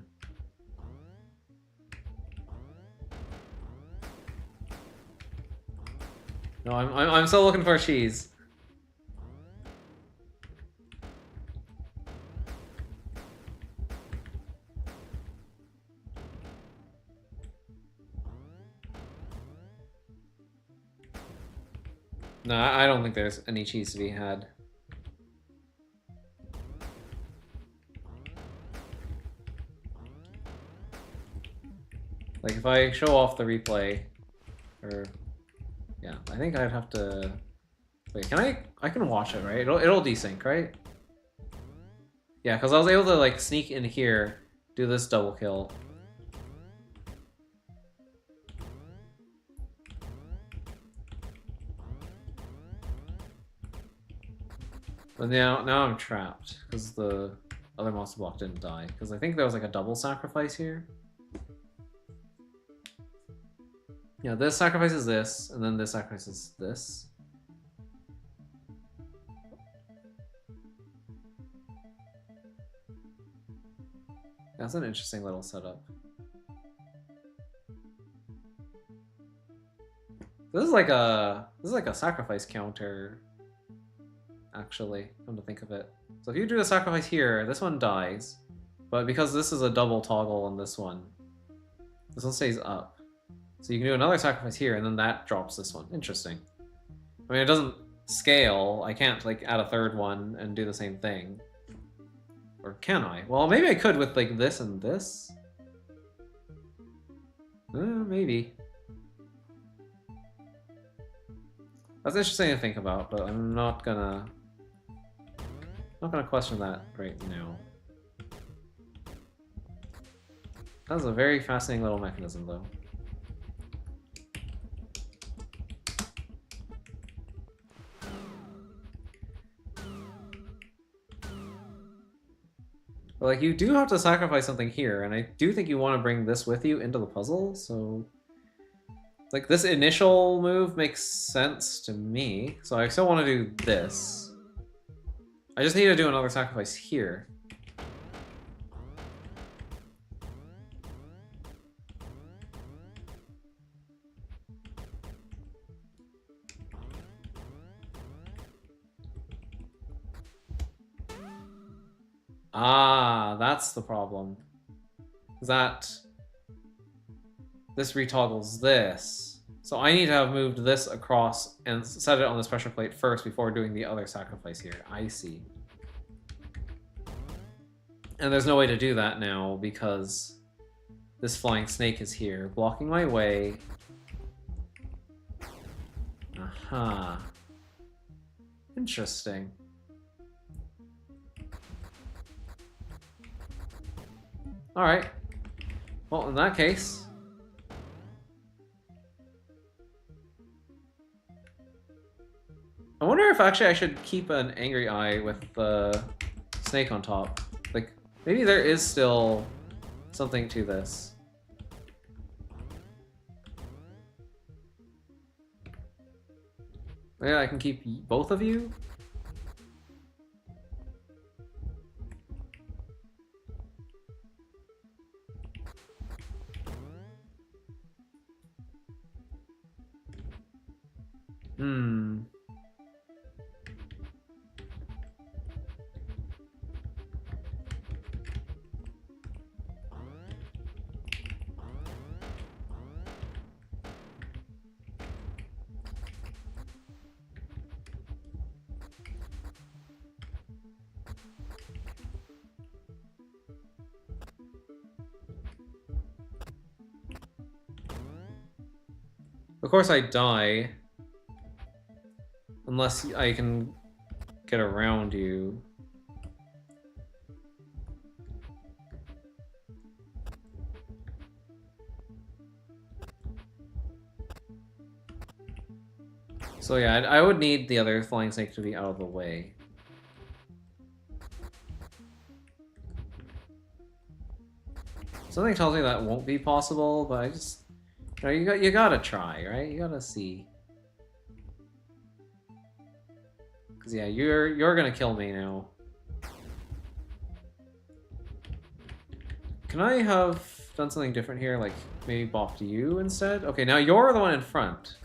No, I'm still looking for cheese. No, I don't think there's any cheese to be had. Like, if I show off the replay, or... Yeah, I think I'd have to... Wait, can I... I can watch it, right? It'll desync, right? Yeah, because I was able to, like, sneak in here, do this double kill. But now I'm trapped, because the other monster block didn't die. Because I think there was, like, a double sacrifice here. Yeah, this sacrifices this, and then this sacrifices this. That's an interesting little setup. This is like a sacrifice counter, actually, come to think of it. So if you do a sacrifice here, this one dies, but because this is a double toggle on this one stays up. So you can do another sacrifice here, and then that drops this one. Interesting. I mean, it doesn't scale. I can't, like, add a third one and do the same thing. Or can I? Well, maybe I could with, like, this and this. Maybe. That's interesting to think about, but I'm not gonna question that right now. That's a very fascinating little mechanism, though. But, like, you do have to sacrifice something here, and I do think you want to bring this with you into the puzzle, so... Like, this initial move makes sense to me, so I still want to do this. I just need to do another sacrifice here. Ah, that's the problem. This retoggles this. So I need to have moved this across and set it on this pressure plate first before doing the other sacrifice here. I see. And there's no way to do that now because this flying snake is here, blocking my way. Aha. Interesting. Alright. Well, in that case... I wonder if actually I should keep an angry eye with the snake on top. Like, maybe there is still something to this. Yeah, I can keep both of you? Hmm. Of course I die. Unless I can get around you. So yeah, I would need the other flying snake to be out of the way. Something tells me that won't be possible, but I just... You gotta try, right? You gotta see. Cause yeah, you're gonna kill me now. Can I have done something different here? Like maybe bopped you instead? Okay, now you're the one in front.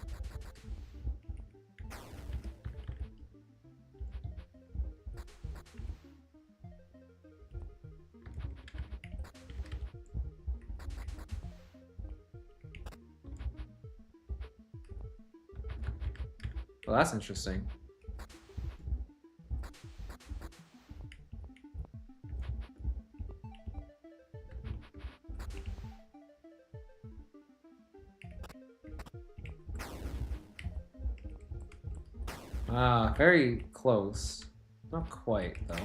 Well, that's interesting. Ah, very close. Not quite, though.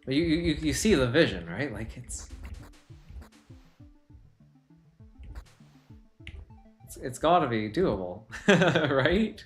But you see the vision, right? Like it's gotta be doable, right?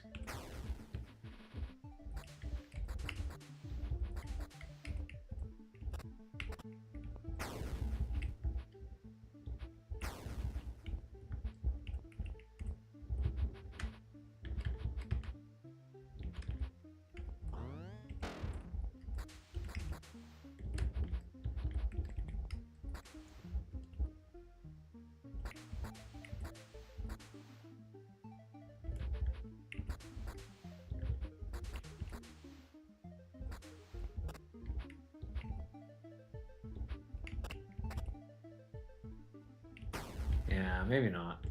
Yeah, maybe not.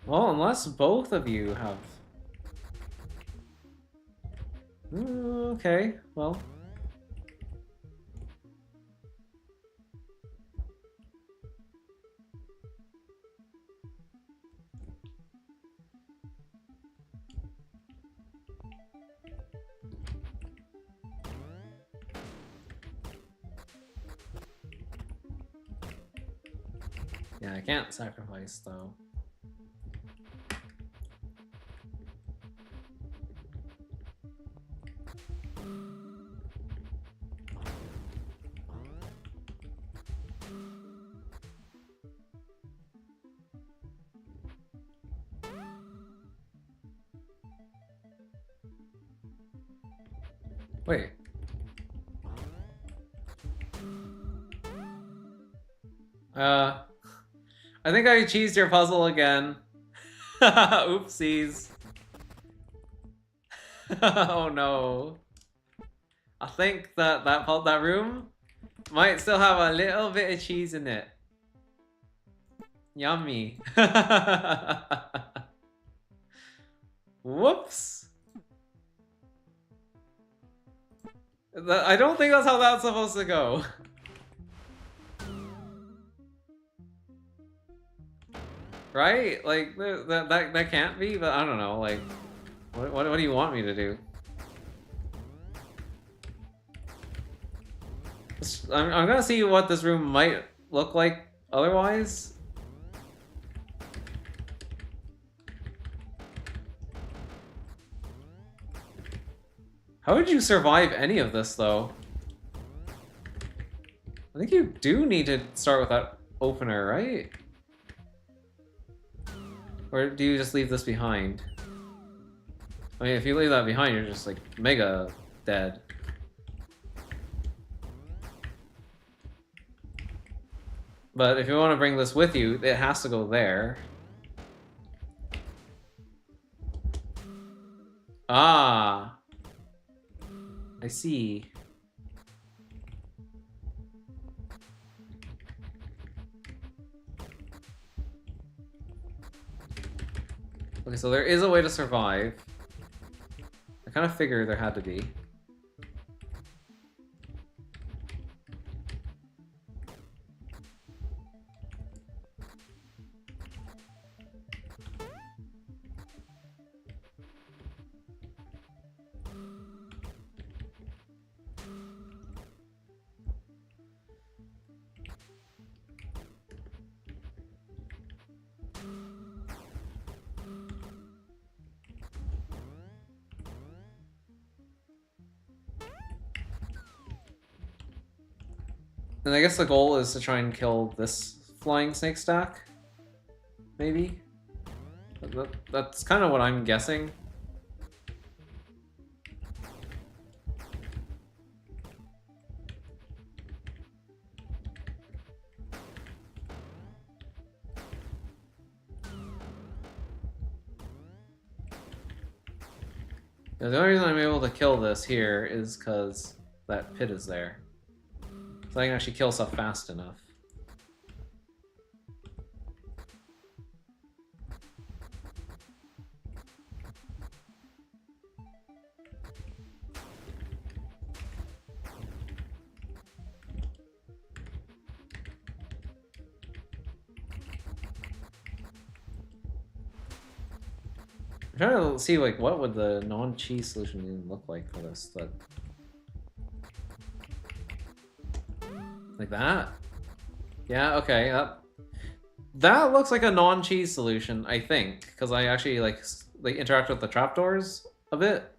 Well, unless both of you have... Okay, well... Yeah, I can't sacrifice, though. Wait. I think I cheesed your puzzle again. Oopsies. Oh no. I think that room might still have a little bit of cheese in it. Yummy. Whoops. I don't think that's how that's supposed to go. Right? Like, that can't be, but I don't know, like, what do you want me to do? I'm gonna see what this room might look like otherwise. How would you survive any of this, though? I think you do need to start with that opener, right? Or do you just leave this behind? I mean, if you leave that behind, you're just, like, mega dead. But if you want to bring this with you, it has to go there. Ah! I see. Okay, so there is a way to survive. I kind of figured there had to be. And I guess the goal is to try and kill this flying snake stack. maybe? That's kind of what I'm guessing. Now, the only reason I'm able to kill this here is because that pit is there. So I can actually kill stuff fast enough. I'm trying to see, like, what would the non-cheese solution even look like for this? Like that? Yeah, okay. That looks like a non-cheese solution, I think, because I actually, like interact with the trapdoors a bit.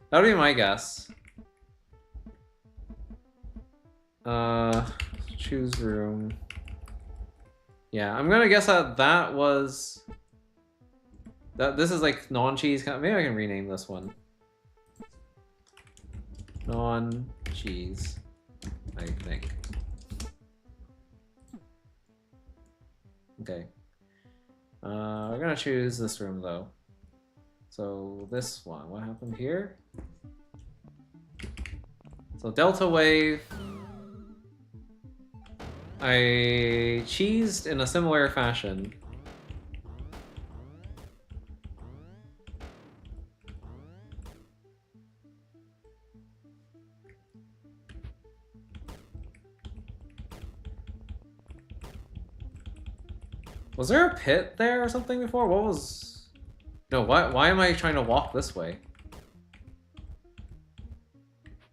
That would be my guess. Choose room. Yeah, I'm gonna guess that was... This is like non-cheese. Maybe I can rename this one. Non-cheese, I think. Okay. We're gonna choose this room though. So this one, what happened here? So Delta Wave. I cheesed in a similar fashion. Was there a pit there or something before? What was... No, why am I trying to walk this way?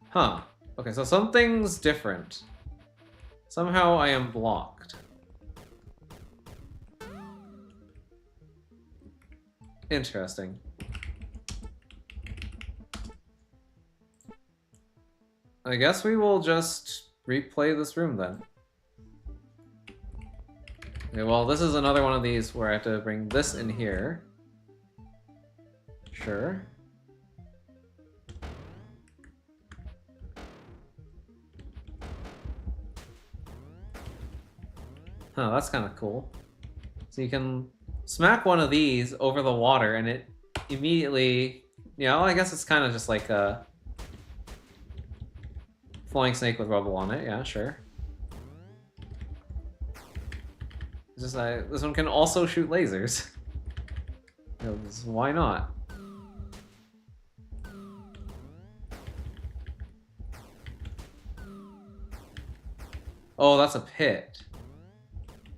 Huh. Okay, so something's different. Somehow I am blocked. Interesting. I guess we will just replay this room then. Okay, well, this is another one of these where I have to bring this in here. Sure. Huh, that's kind of cool. So you can smack one of these over the water and it immediately... Yeah, well, I guess it's kind of just like a flying snake with rubble on it. Yeah, sure. It's just this one can also shoot lasers. Why not? Oh, that's a pit.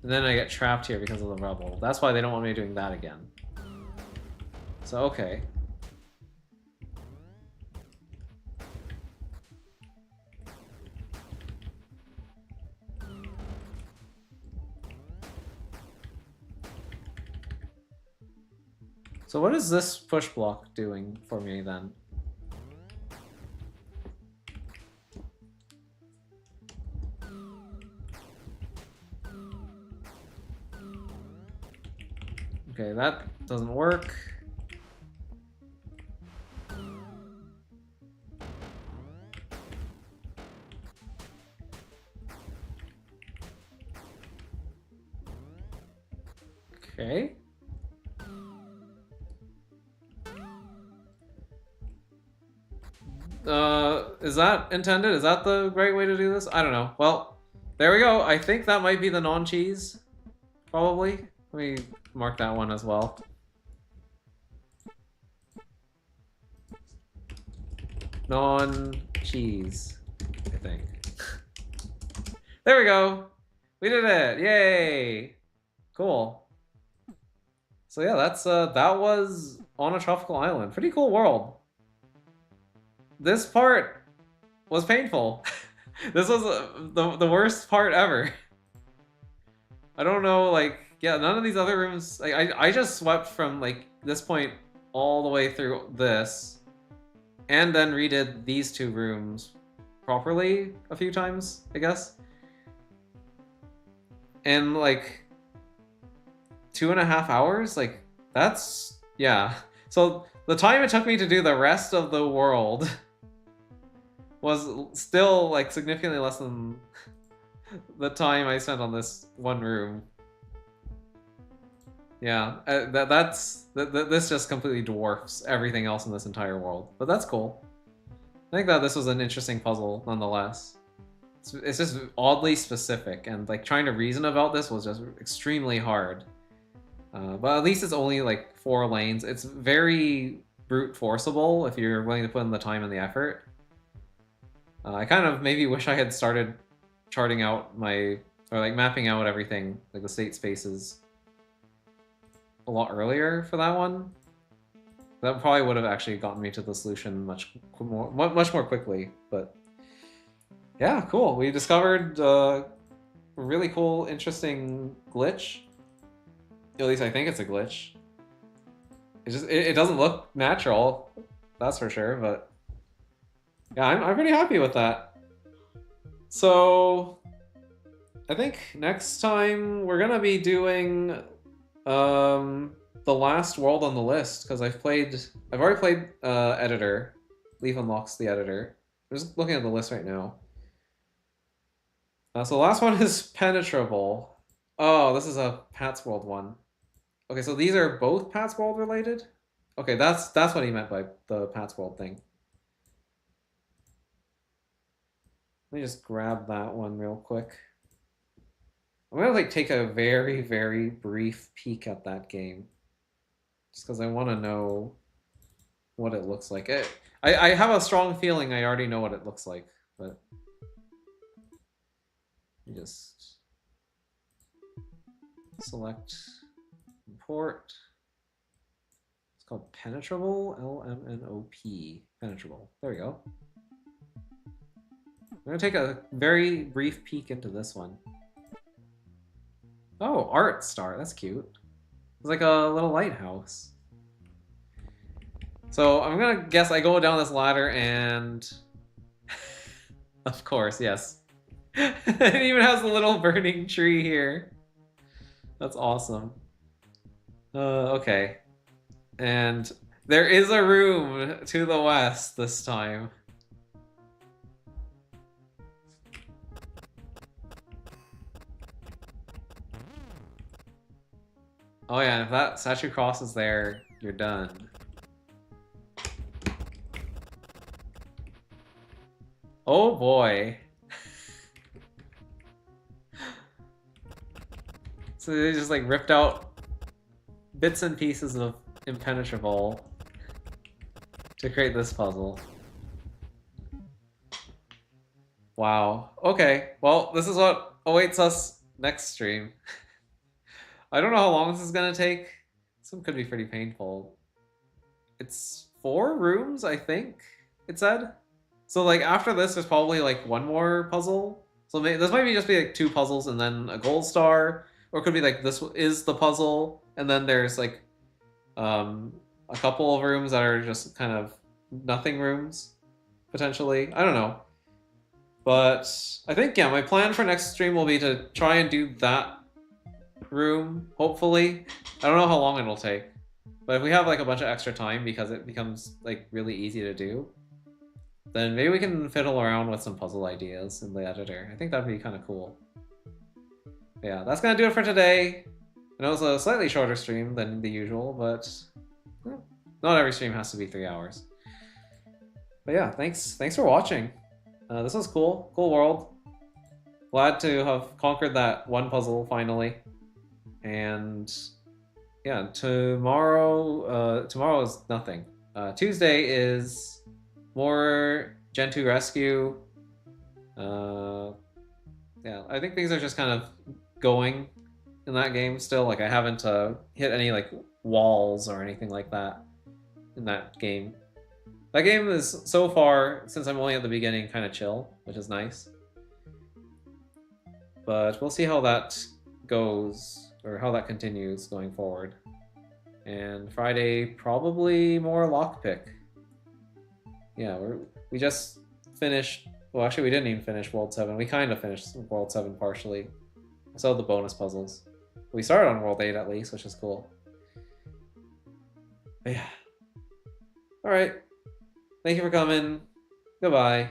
And then I get trapped here because of the rubble. That's why they don't want me doing that again. So, okay. So what is this push block doing for me then? Okay, that doesn't work. Okay. Is that intended? Is that the right way to do this? I don't know. Well, there we go. I think that might be the non-cheese. Probably. Let me mark that one as well. Non-cheese, I think. There we go. We did it. Yay. Cool. So yeah, that was on a tropical island. Pretty cool world. This part was painful. This was the worst part ever. I don't know, like, yeah, none of these other rooms, like, I just swept from, like, this point all the way through this, and then redid these two rooms properly a few times, I guess. And, like, 2.5 hours? Like, that's... yeah. So the time it took me to do the rest of the world was still, like, significantly less than the time I spent on this one room. Yeah, this just completely dwarfs everything else in this entire world. But that's cool. I think that this was an interesting puzzle, nonetheless. It's just oddly specific, and like trying to reason about this was just extremely hard. But at least it's only like 4 lanes. It's very brute forceable if you're willing to put in the time and the effort. I kind of maybe wish I had started charting out my, or like mapping out everything, like the state spaces, a lot earlier for that one. That probably would have actually gotten me to the solution much more quickly. But yeah, cool. We discovered a really cool, interesting glitch. At least I think it's a glitch. It doesn't look natural, that's for sure. But yeah, I'm pretty happy with that. So I think next time we're gonna be doing the last world on the list, because I've already played Editor. Leaf unlocks the Editor. I'm just looking at the list right now. So the last one is Penetrable. Oh, this is a Pat's World one. Okay, so these are both Pat's World related? Okay, that's what he meant by the Pat's World thing. Let me just grab that one real quick. I'm gonna like take a very, very brief peek at that game. Just because I want to know what it looks like. I have a strong feeling I already know what it looks like, but... let me just select import. It's called Penetrable, L-M-N-O-P, Penetrable. There we go. I'm gonna take a very brief peek into this one. Oh, art star, that's cute. It's like a little lighthouse. So I'm gonna guess I go down this ladder and... of course, yes. It even has a little burning tree here. That's awesome. Okay. And there is a room to the west this time. Oh yeah, and if that statue crosses there, you're done. Oh boy. So they just like ripped out bits and pieces of Impenetrable to create this puzzle. Wow. Okay, well, this is what awaits us next stream. I don't know how long this is gonna take. This one could be pretty painful. It's 4 rooms, I think it said. So like after this, there's probably like one more puzzle. So this might just be like 2 puzzles and then a gold star, or it could be like this is the puzzle and then there's like a couple of rooms that are just kind of nothing rooms potentially. I don't know, but I think yeah, my plan for next stream will be to try and do that room, hopefully. I don't know how long it'll take, but if we have like a bunch of extra time because it becomes like really easy to do, then maybe we can fiddle around with some puzzle ideas in the editor. I think that'd be kind of cool. But yeah, that's gonna do it for today. I know it's a slightly shorter stream than the usual, but well, not every stream has to be 3 hours. But yeah, thanks for watching. This was cool world. Glad to have conquered that one puzzle finally. And yeah, tomorrow is nothing. Tuesday is more Gen 2 Rescue. Yeah, I think things are just kind of going in that game still. Like I haven't hit any like walls or anything like that in that game. That game is so far, since I'm only at the beginning, kind of chill, which is nice. But we'll see how that goes, or how that continues going forward. And Friday, probably more lockpick. Yeah, we just finished... Well, actually, we didn't even finish World 7. We kind of finished World 7 partially. I saw the bonus puzzles. We started on World 8 at least, which is cool. But yeah. Alright. Thank you for coming. Goodbye.